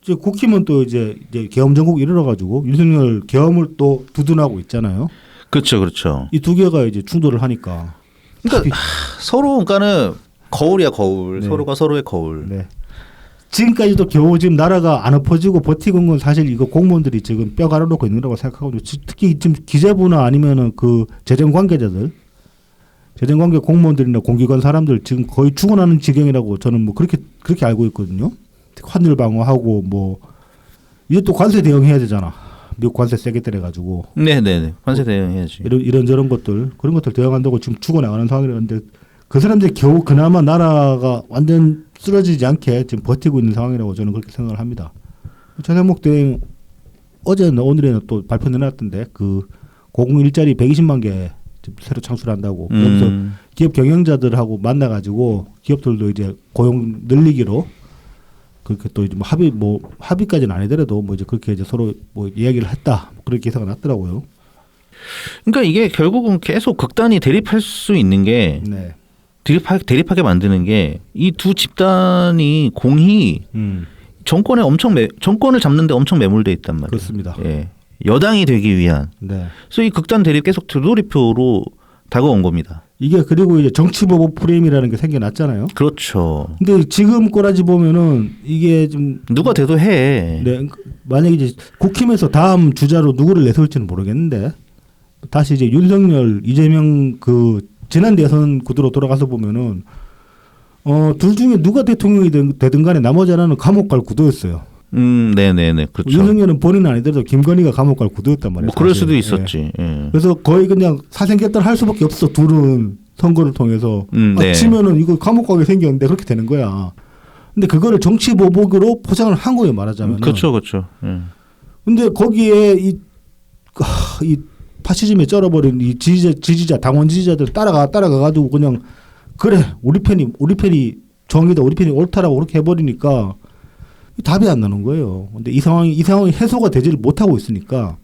B: 이제 국힘은 또 이제 계엄 전국 이르러 가지고 윤석열 계엄을 또 두둔하고 있잖아요.
A: 그렇죠, 그렇죠.
B: 이 두 개가 이제 충돌을 하니까.
A: 그러니까 서로 그러니까는 거울이야 거울.
B: 네.
A: 서로가 서로의 거울.
B: 네. 지금까지도 겨우 지금 나라가 안 엎어지고 버티고 있는 건 사실 이거 공무원들이 지금 뼈 갈아놓고 있는 거라고 생각하거든요. 특히 지금 기재부나 아니면은 그 재정 관계자들, 재정 관계 공무원들이나 공기관 사람들 지금 거의 죽어나는 지경이라고 저는 뭐 그렇게 알고 있거든요. 환율 방어하고 뭐 이제 또 관세 대응해야 되잖아. 미국 관세 세게 때려가지고.
A: 네네네. 관세 대응해야지.
B: 이런저런 것들 그런 것들 대응한다고 지금 죽어나가는 상황이라는데 그 사람들이 겨우 그나마 나라가 완전 쓰러지지 않게 지금 버티고 있는 상황이라고 저는 그렇게 생각을 합니다. 최상목 대행 어제나 오늘에는 또 발표 내놨던데 그 고공 일자리 120만 개 지금 새로 창출한다고. 여기서 기업 경영자들하고 만나가지고 기업들도 이제 고용 늘리기로 그렇게 또 이제 뭐 합의까지는 아니더라도 뭐 이제 그렇게 이제 서로 뭐 이야기를 했다 그렇게 기사가 났더라고요.
A: 그러니까 이게 결국은 계속 극단이 대립할 수 있는 게
B: 네.
A: 대립하게 만드는 게 이 두 집단이 공히 정권을 잡는데 엄청 매몰돼 있단 말이에요.
B: 그렇습니다.
A: 예. 여당이 되기 위한.
B: 네.
A: 그래서 이 극단 대립 계속 되돌이표로 다가온 겁니다.
B: 이게 그리고 이제 정치보복 프레임이라는 게 생겨났잖아요.
A: 그렇죠.
B: 근데 지금 꼬라지 보면은 이게 좀
A: 누가 돼도 해.
B: 네, 만약에 이제 국힘에서 다음 주자로 누구를 내세울지는 모르겠는데 다시 이제 윤석열, 이재명 그 지난 대선 구도로 돌아가서 보면은 둘 중에 누가 대통령이 되든 간에 나머지 하나는 감옥 갈 구도였어요.
A: 네네네. 그렇죠.
B: 윤석열은 본인은 아니더라도 김건희가 감옥 갈 구도였단 말이에요.
A: 뭐 그럴
B: 사실.
A: 수도 있었지.
B: 예.
A: 예.
B: 그래서 거의 그냥 사생결단 할 수밖에 없어. 둘은 선거를 통해서
A: 네.
B: 치면은 이거 감옥 가게 생겼는데 그렇게 되는 거야. 근데 그거를 정치 보복으로 포장을 한 거예요, 말하자면.
A: 그렇죠, 그렇죠. 예. 근데
B: 거기에 이 파시즘에 쩔어버린 이 지지자 당원 지지자들 따라가가지고 그냥 그래 우리 편이 정의다 우리 편이 옳다라고 그렇게 해버리니까 답이 안 나는 거예요. 근데 이 상황이 해소가 되지를 못하고 있으니까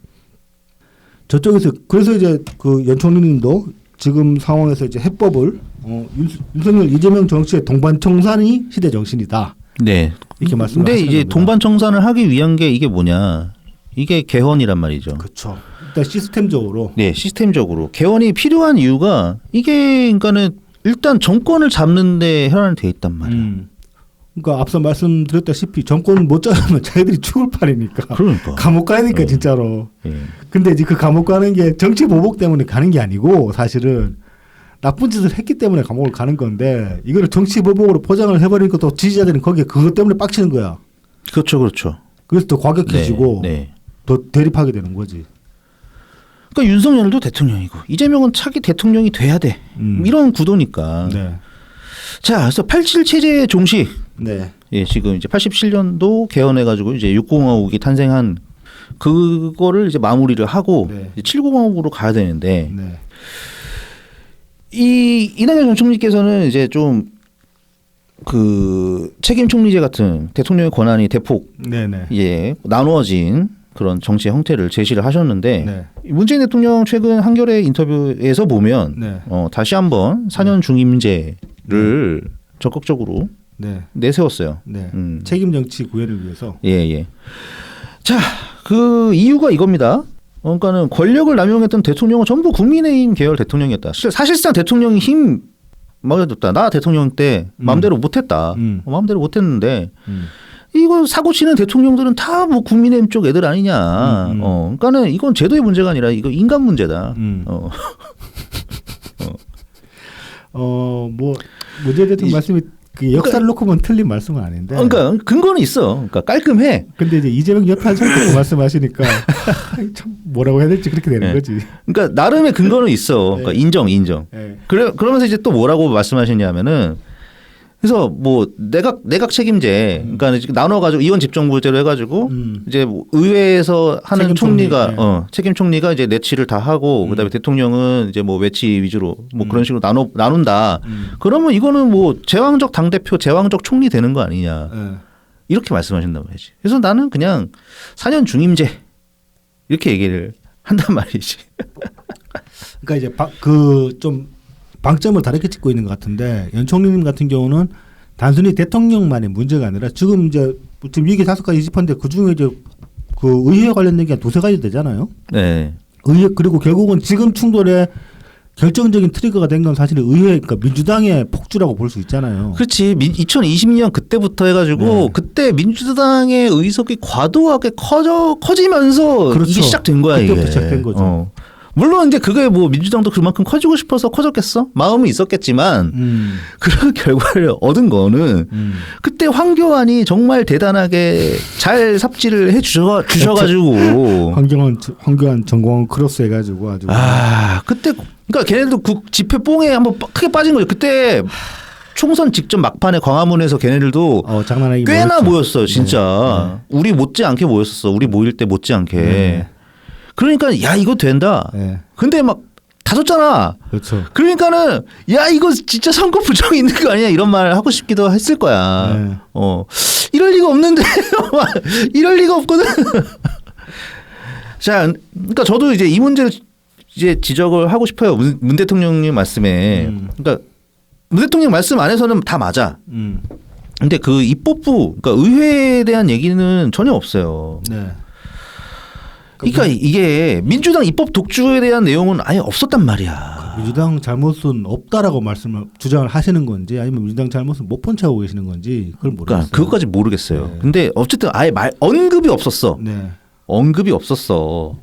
B: 저쪽에서 그래서 이제 그 연총리님도 지금 상황에서 이제 해법을 윤석열 이재명 정치의 동반청산이 시대 정신이다.
A: 네.
B: 이렇게 말씀을
A: 근데
B: 하시는
A: 이제
B: 겁니다.
A: 동반청산을 하기 위한 게 이게 뭐냐? 이게 개헌이란 말이죠.
B: 그렇죠. 일단 시스템적으로.
A: 네, 시스템적으로 개헌이 필요한 이유가 이게 그러니까는 일단 정권을 잡는데 혈안이 돼 있단 말이에요.
B: 그러니까 앞서 말씀드렸다시피 정권을 못 잡으면 자기들이 죽을 판이니까.
A: 그러니까.
B: 감옥 가니까 진짜로.
A: 예.
B: 근데 이제 그 감옥 가는 게 정치 보복 때문에 가는 게 아니고 사실은 나쁜 짓을 했기 때문에 감옥을 가는 건데 이거를 정치 보복으로 포장을 해버리니까 또 지지자들은 거기에 그것 때문에 빡치는 거야.
A: 그렇죠, 그렇죠.
B: 그래서 더 과격해지고
A: 네.
B: 더 대립하게 되는 거지.
A: 그러니까 윤석열도 대통령이고 이재명은 차기 대통령이 돼야 돼. 이런 구도니까.
B: 네.
A: 자, 그래서 87 체제 종식.
B: 네.
A: 예, 지금 이제 87년도 개헌해가지고 이제 6공화국이 탄생한 그거를 이제 마무리를 하고
B: 네.
A: 이제 7공화국으로 가야 되는데
B: 네.
A: 이 이낙연 전 총리께서는 이제 좀 그 책임 총리제 같은 대통령의 권한이 대폭
B: 네네.
A: 예 나누어진 그런 정치의 형태를 제시를 하셨는데
B: 네.
A: 문재인 대통령 최근 한겨레 인터뷰에서 보면
B: 네.
A: 다시 한번 4년 중임제를 적극적으로
B: 네.
A: 내세웠어요.
B: 네. 책임 정치 구현을 위해서.
A: 예. 자, 그 이유가 이겁니다. 그러니까는 권력을 남용했던 대통령은 전부 국민의힘 계열 대통령이었다. 사실상 대통령이 힘 먹여줬다. 나 대통령 때 마음대로 못했다. 마음대로 못했는데 이거 사고 치는 대통령들은 다 뭐 국민의힘 쪽 애들 아니냐. 그러니까는 이건 제도의 문제가 아니라 이거 인간 문제다.
B: 뭐 문재인 대통령 말씀이 그 역사를 놓고 보면 틀린 말씀은 아닌데.
A: 그러니까 근거는 있어. 그러니까 깔끔해.
B: 근데 이제 이재명 여탄 성격을 말씀하시니까 참 뭐라고 해야 될지 그렇게 되는
A: 네.
B: 거지.
A: 그러니까 나름의 근거는 있어. 그러니까
B: 네.
A: 인정.
B: 네.
A: 그러면서 이제 또 뭐라고 말씀하셨냐면은 그래서 뭐 내각 책임제, 그러니까 나눠가지고 이원 집정부제로 해가지고 이제 뭐 의회에서 하는
B: 책임
A: 총리가
B: 총리, 네.
A: 책임 총리가 이제 내치를 다 하고 그다음에 대통령은 이제 뭐 외치 위주로 뭐 그런 식으로 나눈다. 그러면 이거는 뭐 제왕적 당 대표, 제왕적 총리 되는 거 아니냐
B: 네.
A: 이렇게 말씀하신다고 해야지. 그래서 나는 그냥 4년 중임제 이렇게 얘기를 한단 말이지.
B: 그러니까 이제 그 좀 방점을 다르게 찍고 있는 것 같은데 연 총리님 같은 경우는 단순히 대통령만의 문제가 아니라 지금 이제 지금 얘기 5가지 짚었는데 그 중에 이제 그 의회 관련된 게 한 2-3가지 되잖아요.
A: 네.
B: 의회 그리고 결국은 지금 충돌의 결정적인 트리거가 된 건 사실 의회 그러니까 민주당의 폭주라고 볼 수 있잖아요.
A: 그렇지. 2020년 그때부터 해가지고
B: 네.
A: 그때 민주당의 의석이 과도하게 커지면서
B: 그렇죠.
A: 이게 시작된 거야.
B: 그때부터
A: 이게.
B: 시작된 거죠.
A: 물론 이제 그게 뭐 민주당도 그만큼 커지고 싶어서 커졌겠어? 마음은 있었겠지만 그런 결과를 얻은 거는 그때 황교안이 정말 대단하게 잘 삽질을 해 주셔가지고
B: 황교안 전공원 크로스 해가지고 아주
A: 그때 그러니까 걔네도 집회 뽕에 한번 크게 빠진 거죠. 그때 총선 직전 막판에 광화문에서 걔네들도
B: 장난 아니게
A: 꽤나
B: 모였죠.
A: 모였어요, 진짜.
B: 네.
A: 우리 못지않게 모였었어. 우리 모일 때 못지않게.
B: 네.
A: 그러니까 야 이거 된다.
B: 네.
A: 근데 막 다 졌잖아.
B: 그렇죠.
A: 그러니까는 야 이거 진짜 선거 부정이 있는 거 아니야 이런 말 하고 싶기도 했을 거야.
B: 네.
A: 이럴 리가 없는데 이럴 리가 없거든. 자, 그러니까 저도 이제 이 문제를 이제 지적을 하고 싶어요. 문 대통령님 말씀에. 그러니까 문 대통령 말씀 안에서는 다 맞아. 근데 그 입법부, 그러니까 의회에 대한 얘기는 전혀 없어요.
B: 네.
A: 그러니까 이게 민주당 입법 독주에 대한 내용은 아예 없었단 말이야.
B: 민주당 잘못은 없다라고 주장을 하시는 건지 아니면 민주당 잘못은 못 본척하고 계시는 건지 그걸 모르겠어요.
A: 그러니까 그것까지 모르겠어요.
B: 네.
A: 근데 어쨌든 아예 언급이 없었어.
B: 네.
A: 언급이 없었어.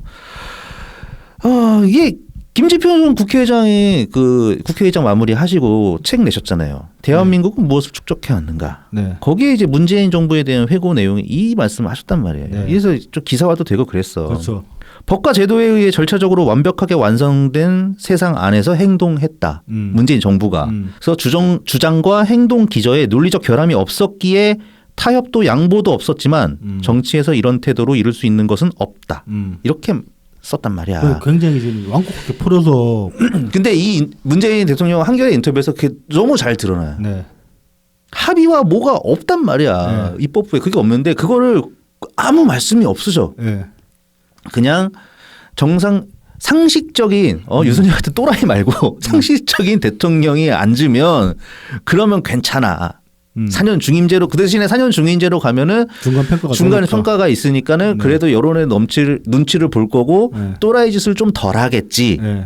A: 이게 김재평 국회의장이 그 국회의장 마무리하시고 책 내셨잖아요. 대한민국은 무엇을 축적해 왔는가.
B: 네.
A: 거기에 이제 문재인 정부에 대한 회고 내용이 이 말씀을 하셨단 말이에요.
B: 네.
A: 그래서 좀 기사화도 되고 그랬어.
B: 그렇죠.
A: 법과 제도에 의해 절차적으로 완벽하게 완성된 세상 안에서 행동했다. 문재인 정부가. 그래서 주장과 행동 기저에 논리적 결함이 없었기에 타협도 양보도 없었지만 정치에서 이런 태도로 이룰 수 있는 것은 없다. 이렇게 썼단 말이야.
B: 굉장히 지금 완곡하게 풀어서.
A: 근데 이 문재인 대통령 한겨레 인터뷰에서 그게 너무 잘 드러나요.
B: 네.
A: 합의와 뭐가 없단 말이야.
B: 네.
A: 입법부에 그게 없는데 그거를 아무 말씀이 없으셔.
B: 네.
A: 그냥 상식적인 유승열 같은 또라이 말고 상식적인 대통령이 앉으면 그러면 괜찮아. 4년 중임제로 그 대신에 4년 중임제로 가면은 중간 평가가 있으니까는
B: 네.
A: 그래도 여론의 눈치를 볼 거고
B: 네.
A: 또라이 짓을 좀 덜 하겠지.
B: 네.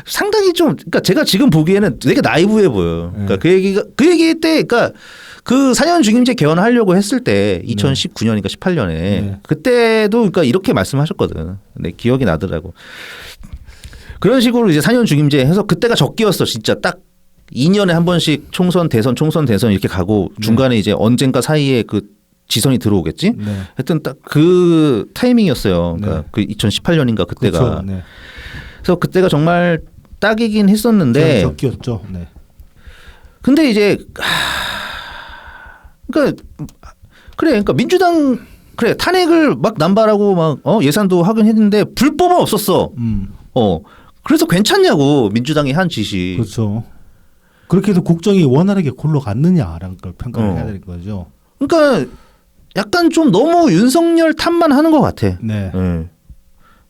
A: 상당히 좀 그러니까 제가 지금 보기에는 되게 나이브해 보여요. 그러니까 그 얘기 때 그러니까 그 4년 중임제 개헌하려고 했을 때 2019년인가 18년에
B: 네.
A: 그때도 그러니까 이렇게 말씀하셨거든. 네, 기억이 나더라고. 그런 식으로 이제 4년 중임제 해서 그때가 적기였어. 진짜 딱 2년에 한 번씩 총선 대선 이렇게 가고 중간에 이제 언젠가 사이에 그 지선이 들어오겠지.
B: 네.
A: 하여튼 딱 그 타이밍이었어요. 그러니까
B: 네.
A: 그 2018년인가 그때가.
B: 그렇죠. 네.
A: 그래서 그때가 정말 딱이긴 했었는데.
B: 적기였죠. 네.
A: 근데 이제 그러니까 그러니까 민주당 탄핵을 막 남발하고 막 예산도 하긴 했는데 불법은 없었어. 그래서 괜찮냐고 민주당이 한 짓이.
B: 그렇죠. 그렇게 해서 국정이 원활하게 굴러갔느냐라는 걸 평가를 해야 되는 거죠.
A: 그러니까 약간 좀 너무 윤석열 탓만 하는 것 같아.
B: 네.
A: 네.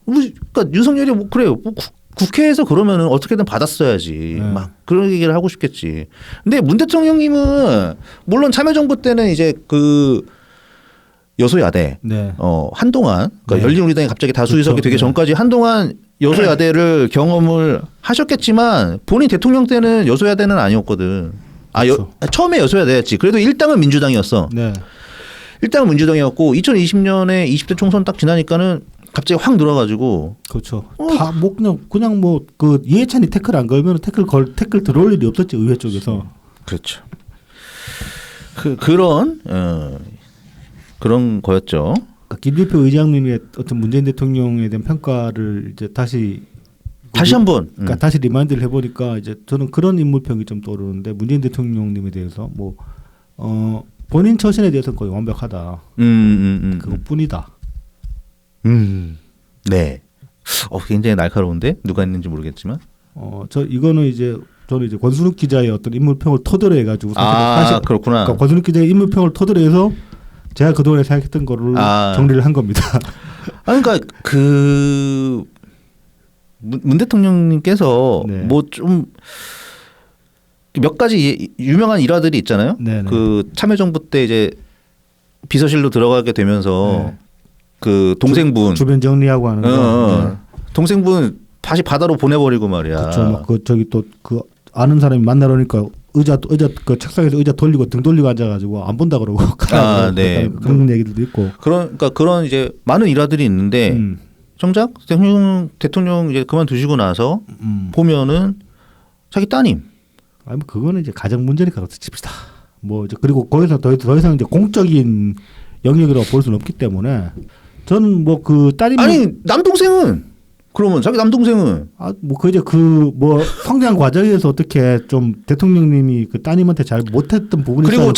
A: 그러니까 윤석열이 뭐 그래요. 뭐 국회에서 그러면은 어떻게든 받았어야지.
B: 네.
A: 막 그런 얘기를 하고 싶겠지. 근데 문 대통령님은 물론 참여정부 때는 이제 그 여소야대
B: 네.
A: 한동안 그러니까
B: 네.
A: 열린우리당이 갑자기 다수의석이
B: 그렇죠.
A: 되기
B: 네.
A: 전까지 한동안 여소야대를 경험을 하셨겠지만 본인 대통령 때는 여소야대는 아니었거든.
B: 그렇죠.
A: 처음에 여소야대였지. 그래도 일당은 민주당이었어.
B: 네.
A: 일당은 민주당이었고 2020년에 20대 총선 딱 지나니까는 갑자기 확 늘어가지고.
B: 그렇죠. 다 뭐 그냥 뭐 그 이해찬이 태클 안 걸면 태클 들어올 일이 없었지 의회 쪽에서.
A: 그렇죠. 그런 거였죠.
B: 그러니까 김대표 의장님의 어떤 문재인 대통령에 대한 평가를 이제 다시
A: 한번.
B: 그러니까 다시 리마인드를 해보니까 이제 저는 그런 인물평이 좀 떠오르는데 문재인 대통령님에 대해서 뭐 본인 처신에 대해서는 거의 완벽하다. 그것뿐이다.
A: 네. 굉장히 날카로운데 누가 했는지 모르겠지만.
B: 이거는 이제 저는 이제 권순욱 기자의 어떤 인물평을 토대로 해가지고 사실
A: 그렇구나.
B: 그러니까 권순욱 기자의 인물평을 토대로 해서 제가 그동안에 생각했던 거를 정리를 한 겁니다.
A: 그러니까 문 대통령님께서
B: 네.
A: 뭐 좀 몇 가지 유명한 일화들이 있잖아요.
B: 네네.
A: 그 참여정부 때 이제 비서실로 들어가게 되면서
B: 네.
A: 그 동생분
B: 주변 정리하고 하는 거. 네.
A: 동생분 다시 바다로 보내버리고 말이야.
B: 그렇죠. 막그 저기 또 그 아는 사람이 만나러 오니까 의자 그 책상에서 의자 돌리고 등 돌리고 앉아가지고 안 본다 그러고
A: 네.
B: 그런 얘기들도 있고.
A: 그러니까 그런 이제 많은 일화들이 있는데 정작 대통령 이제 그만두시고 나서 보면은 자기 따님.
B: 아니 뭐 그거는 이제 가정 문제니까 그렇다 칩시다. 뭐 이제 그리고 거기서 더 이상 이제 공적인 영역이라고 볼 수는 없기 때문에 저는 뭐 그 따님
A: 아니 남동생은 그러면 자기 남동생은
B: 뭐 그 이제 그 뭐 성장 과정에서 어떻게 좀 대통령님이 그 따님한테 잘 못했던 부분이
A: 그리고
B: 있어요.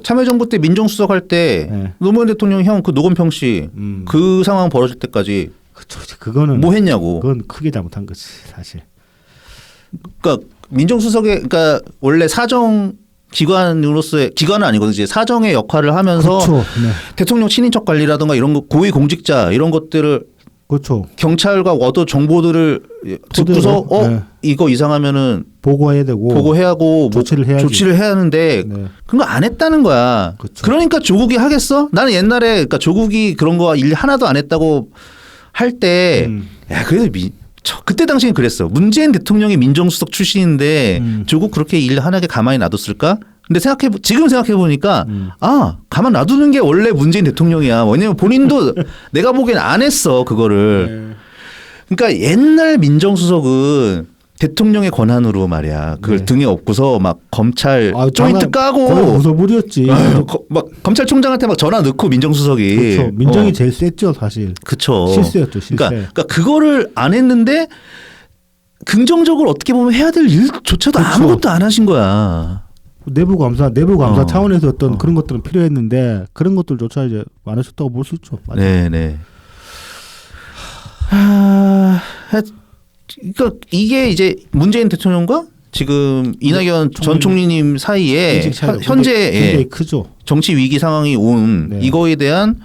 A: 참여정부 때 민정수석 할 때
B: 네.
A: 노무현 대통령 형 그 노건평 씨 그 상황 벌어질 때까지
B: 그쵸, 그거는
A: 뭐 했냐고.
B: 그건 크게 잘못한 거지 사실.
A: 그러니까 민정수석의 그러니까 원래 사정 기관으로서의 기관은 아니거든요. 이제 사정의 역할을 하면서
B: 그렇죠. 네.
A: 대통령 친인척 관리라든가 이런 거 고위 공직자 이런 것들을
B: 그렇죠.
A: 경찰과 얻어 정보들을 듣고서
B: 네.
A: 이거 이상하면은
B: 보고해야 되고
A: 보고해야 하고
B: 조치를 해야지.
A: 조치를 해야 하는데
B: 네.
A: 그런 거 안 했다는 거야.
B: 그쵸.
A: 그러니까 조국이 하겠어? 나는 옛날에 그러니까 조국이 그런 거 일 하나도 안 했다고 할 때 야, 그래도 그때 당시엔 그랬어. 문재인 대통령이 민정수석 출신인데 조국 그렇게 일 하나게 가만히 놔뒀을까? 근데 지금 생각해 보니까 가만 놔두는 게 원래 문재인 대통령이야. 왜냐면 본인도 내가 보기엔 안 했어 그거를. 그러니까 옛날 민정수석은 대통령의 권한으로 말이야. 그걸
B: 네.
A: 등에 업고서 막 검찰 조인트 까고
B: 거의 무소불이었지.
A: 막 검찰총장한테 막 전화 넣고 민정수석이.
B: 그렇죠. 민정이 제일 셌죠 사실.
A: 그쵸.
B: 실세였죠 실세.
A: 그러니까 그거를 안 했는데 긍정적으로 어떻게 보면 해야 될 일조차도
B: 그쵸.
A: 아무것도 안 하신 거야.
B: 내부 감사 차원에서 어떤 그런 것들은 필요했는데 그런 것들조차 이제 안 하셨다고 볼 수 있죠. 맞아요.
A: 네네. 그러니까 이게 이제 문재인 대통령과 지금 이낙연 전 총리님 사이에 현재
B: 굉장히 크죠.
A: 정치 위기 상황이 온
B: 네.
A: 이거에 대한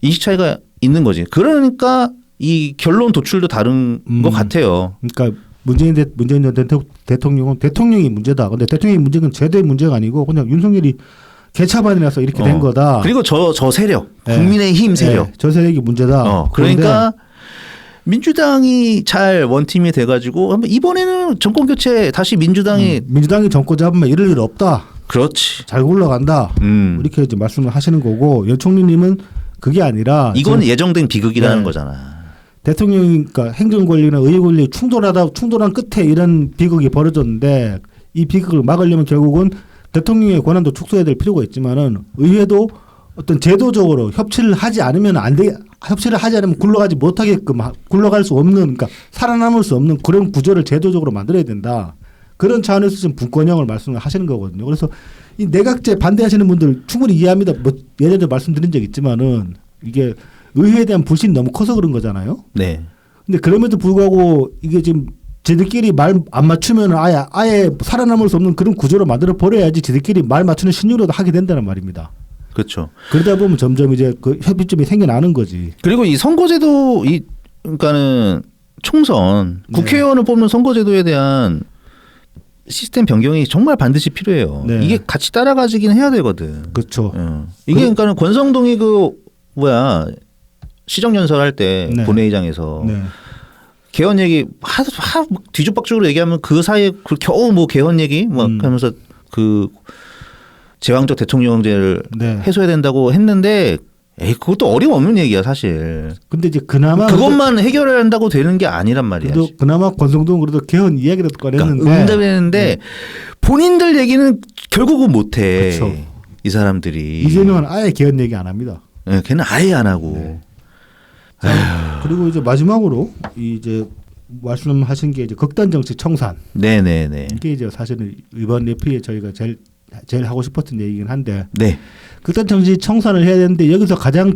A: 인식 차이가 있는 거지. 그러니까 이 결론 도출도 다른 것 같아요.
B: 그러니까 문재인 전 대통령은 대통령이 문제다. 근데 대통령이 문제는 제도의 문제가 아니고 그냥 윤석열이 개차반이라서 이렇게 된 거다.
A: 그리고 저 세력,
B: 네.
A: 국민의힘 세력.
B: 네. 저 세력이 문제다.
A: 그러니까 민주당이 잘 원팀이 돼가지고 이번에는 정권 교체 다시 민주당이
B: 정권 잡으면 이럴 일 없다.
A: 그렇지.
B: 잘 굴러간다. 이렇게 이제 말씀을 하시는 거고 연 총리님은 그게 아니라
A: 이건 예정된 비극이라는
B: 네.
A: 거잖아.
B: 대통령이 그러니까 행정 권리나 의회 권리 충돌한 끝에 이런 비극이 벌어졌는데 이 비극을 막으려면 결국은 대통령의 권한도 축소해야 될 필요가 있지만은 의회도 어떤 제도적으로 협치를 하지 않으면 협치를 하지 않으면 굴러갈 수 없는 그러니까 살아남을 수 없는 그런 구조를 제도적으로 만들어야 된다. 그런 차원에서 지금 분권형을 말씀을 하시는 거거든요. 그래서 이 내각제 반대하시는 분들 충분히 이해합니다. 뭐 예전에 말씀드린 적 있지만은 이게 의회에 대한 불신이 너무 커서 그런 거잖아요.
A: 네.
B: 근데 그럼에도 불구하고 이게 지금 지들끼리 말 안 맞추면 아예 살아남을 수 없는 그런 구조로 만들어 버려야지 지들끼리 말 맞추는 신용으로도 하게 된다는 말입니다.
A: 그렇죠.
B: 그러다 보면 점점 이제 그 협의점이 생겨나는 거지.
A: 그리고 이 선거제도 그러니까는 총선 국회의원을 뽑는 선거제도에 대한 시스템 변경이 정말 반드시 필요해요.
B: 네.
A: 이게 같이 따라가지긴 해야 되거든.
B: 그렇죠.
A: 이게 그러니까는 권성동이 시정연설 할 때
B: 네.
A: 본회의장에서
B: 네.
A: 개헌 얘기 뒤죽박죽으로 얘기하면 그 사이에 겨우 뭐 개헌 얘기 하면서 그 제왕적 대통령제를
B: 네.
A: 해소해야 된다고 했는데 그것도 어림없는 얘기야 사실.
B: 근데 이제 그나마
A: 그것만 해결해야 한다고 되는 게 아니란 말이야.
B: 그래도 그나마 권성동은 그래도 개헌 이야기라도 꺼냈는데
A: 응답했는데 본인들 얘기는 결국은 못해.
B: 그쵸.
A: 이 사람들이.
B: 이재명은 아예 개헌 얘기 안 합니다.
A: 네, 걔는 아예 안 하고.
B: 네. 자, 그리고 이제 마지막으로 이제 말씀하신 게 이제 극단 정치 청산.
A: 네네네.
B: 이게 이제 사실은 이번 예피에 저희가 제일 하고 싶었던 얘기긴 한데.
A: 네.
B: 극단 정치 청산을 해야 되는데 여기서 가장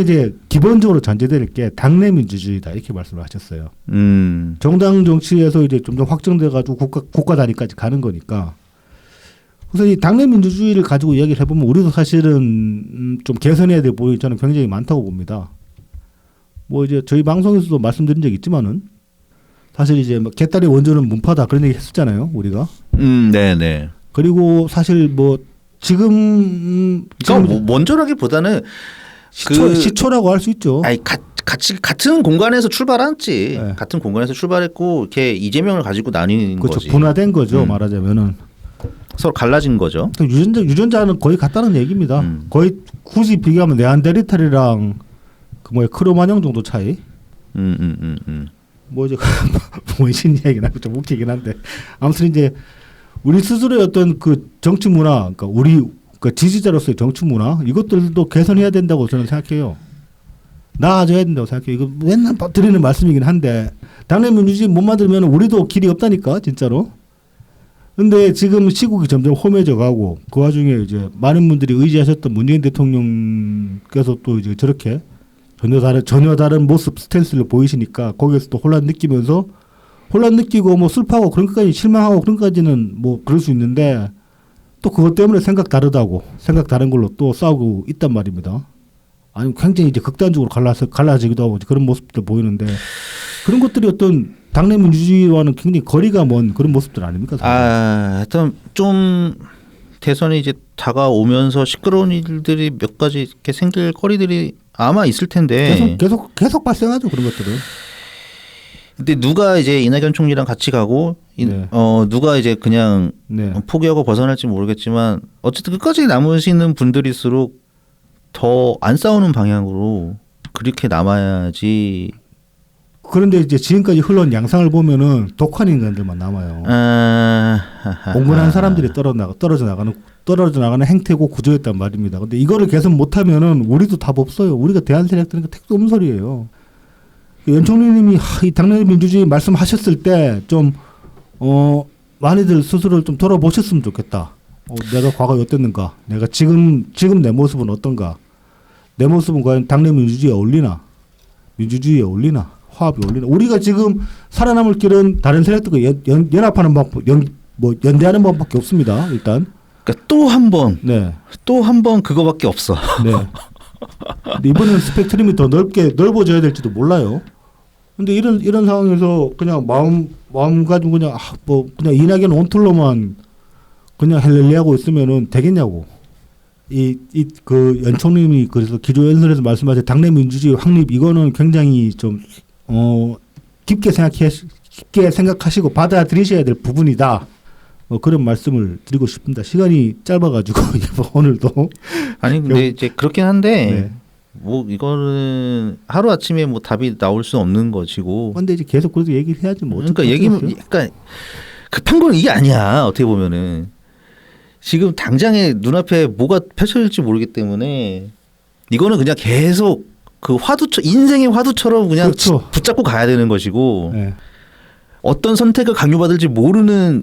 B: 이제 기본적으로 전제될 게 당내 민주주의다 이렇게 말씀을 하셨어요. 정당 정치에서 이제 좀 더 확정돼 가지고 국가 단위까지 가는 거니까. 그래서 이 당내 민주주의를 가지고 이야기를 해보면 우리도 사실은 좀 개선해야 될 부분이 저는 굉장히 많다고 봅니다. 뭐 이제 저희 방송에서도 말씀드린 적이 있지만은 사실 이제 뭐 개딸의 원조는 문파다 그런 얘기 했었잖아요 우리가.
A: 네네.
B: 그리고 사실 뭐 지금
A: 그러니까 먼저라기보다는
B: 시초라고 할 수 있죠.
A: 아니 같은 공간에서 출발했지.
B: 네.
A: 같은 공간에서 출발했고 이렇게 이재명을 가지고 나뉘는
B: 그렇죠.
A: 거지.
B: 분화된 거죠. 말하자면은
A: 서로 갈라진 거죠.
B: 유전자는 거의 같다는 얘기입니다. 거의 굳이 비교하면 네안데르탈이랑 그 뭐야 크로마뇽 정도 차이. 뭐 이제 뭐이신 얘기나 좀 웃기긴 한데 아무튼 이제 우리 스스로의 어떤 그 정치 문화, 그러니까 우리 그 지지자로서의 정치 문화 이것들도 개선해야 된다고 저는 생각해요. 나아져야 된다고 생각해요. 이거 맨날 드리는 말씀이긴 한데 당내 민주주의 못 만들면 우리도 길이 없다니까 진짜로. 근데 지금 시국이 점점 험해져 가고 그 와중에 이제 많은 분들이 의지하셨던 문재인 대통령께서 또 이제 저렇게 전혀 다른 모습 스탠스를 보이시니까 거기에서 또 혼란 느끼고 뭐 슬퍼하고 그런 것까지 실망하고 그런 것까지는 뭐 그럴 수 있는데 또 그것 때문에 생각 다른 걸로 또 싸우고 있단 말입니다. 아니 굉장히 이제 극단적으로 갈라지기도 하고 그런 모습들 보이는데 그런 것들이 어떤 당내 민주주의와는 굉장히 거리가 먼 그런 모습들 아닙니까?
A: 하여튼 좀 대선이 이제 다가오면서 시끄러운 일들이 몇 가지 이렇게 생길 거리들이 아마 있을 텐데
B: 계속 발생하죠 그런 것들은.
A: 근데 누가 이제 이낙연 총리랑 같이 가고
B: 네.
A: 누가 이제 그냥
B: 네.
A: 포기하고 벗어날지 모르겠지만 어쨌든 끝까지 남으시는 분들일수록 더 안 싸우는 방향으로 그렇게 남아야지.
B: 그런데 이제 지금까지 흘러온 양상을 보면은 독한 인간들만 남아요. 온건한 사람들이 떨어져 나가는 행태고 구조였단 말입니다. 근데 이거를 개선 못하면은 우리도 답 없어요. 우리가 대한 세력들은 택도 없는 소리예요. 연 총리님이 이 당내 민주주의 말씀하셨을 때 좀 많이들 스스로를 좀 돌아보셨으면 좋겠다. 내가 과거에 어땠는가? 내가 지금 내 모습은 어떤가? 내 모습은 과연 당내 민주주의에 어울리나? 민주주의에 어울리나? 화합이 어울리나? 우리가 지금 살아남을 길은 다른 세력들과 연합하는 방법, 연대하는 방법밖에 없습니다. 일단.
A: 그러니까 또 한 번,
B: 네.
A: 또 한 번 그거밖에 없어.
B: 네. 근데 이번에는 스펙트럼이 더 넓어져야 될지도 몰라요. 근데 이런 상황에서 그냥 마음 가지고 그냥 그냥 이낙연 온툴로만 그냥 헬렐레하고 있으면은 되겠냐고. 그 연총님이 그래서 기조연설에서 말씀하신 당내 민주주의 확립 이거는 굉장히 좀 깊게 생각하시고 받아들이셔야 될 부분이다. 그런 말씀을 드리고 싶습니다. 시간이 짧아가지고 오늘도
A: 아니 근데 이제 그렇긴 한데
B: 네.
A: 뭐 이거는 하루 아침에 뭐 답이 나올 수 없는 것이고.
B: 근데 이제 계속 그래도 얘기를 해야지 뭐.
A: 그러니까 약간 급한 건 이게 아니야. 어떻게 보면은 지금 당장에 눈앞에 뭐가 펼쳐질지 모르기 때문에 이거는 그냥 계속 그 인생의 화두처럼 그냥
B: 그렇죠.
A: 붙잡고 가야 되는 것이고
B: 네.
A: 어떤 선택을 강요받을지 모르는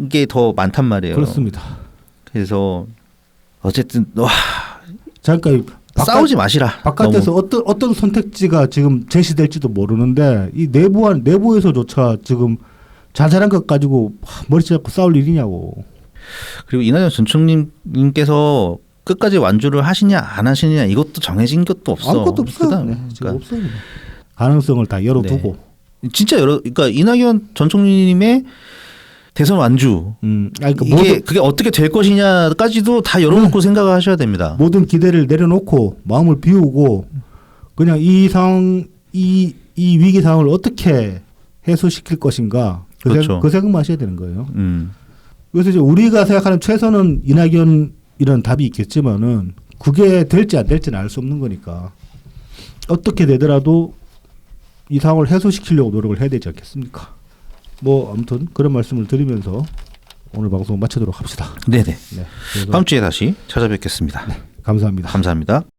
A: 게 더 많단 말이에요.
B: 그렇습니다.
A: 그래서 어쨌든
B: 잠깐
A: 싸우지 마시라.
B: 바깥에서 어떤 선택지가 지금 제시될지도 모르는데 이 내부에서조차 지금 자잘한 것 가지고 머리 잡고 싸울 일이냐고.
A: 그리고 이낙연 전 총리님께서 끝까지 완주를 하시냐 안 하시냐 이것도 정해진 것도 없어.
B: 아무것도 없어요. 네, 지금
A: 그러니까
B: 없어요. 가능성을 다 열어두고.
A: 네. 진짜 그러니까 이낙연 전 총리님의 대선 완주.
B: 그러니까
A: 그게 어떻게 될 것이냐까지도 다 열어놓고 생각을 하셔야 됩니다.
B: 모든 기대를 내려놓고 마음을 비우고 그냥 이 상황, 이 위기 상황을 어떻게 해소시킬 것인가
A: 그렇죠.
B: 그 생각만 하셔야 되는 거예요. 그래서 이제 우리가 생각하는 최선은 이낙연 이런 답이 있겠지만은 그게 될지 안 될지는 알 수 없는 거니까 어떻게 되더라도 이 상황을 해소시키려고 노력을 해야 되지 않겠습니까? 뭐 아무튼 그런 말씀을 드리면서 오늘 방송 마치도록 합시다.
A: 네네.
B: 네,
A: 다음 주에 다시 찾아뵙겠습니다.
B: 감사합니다.
A: 감사합니다.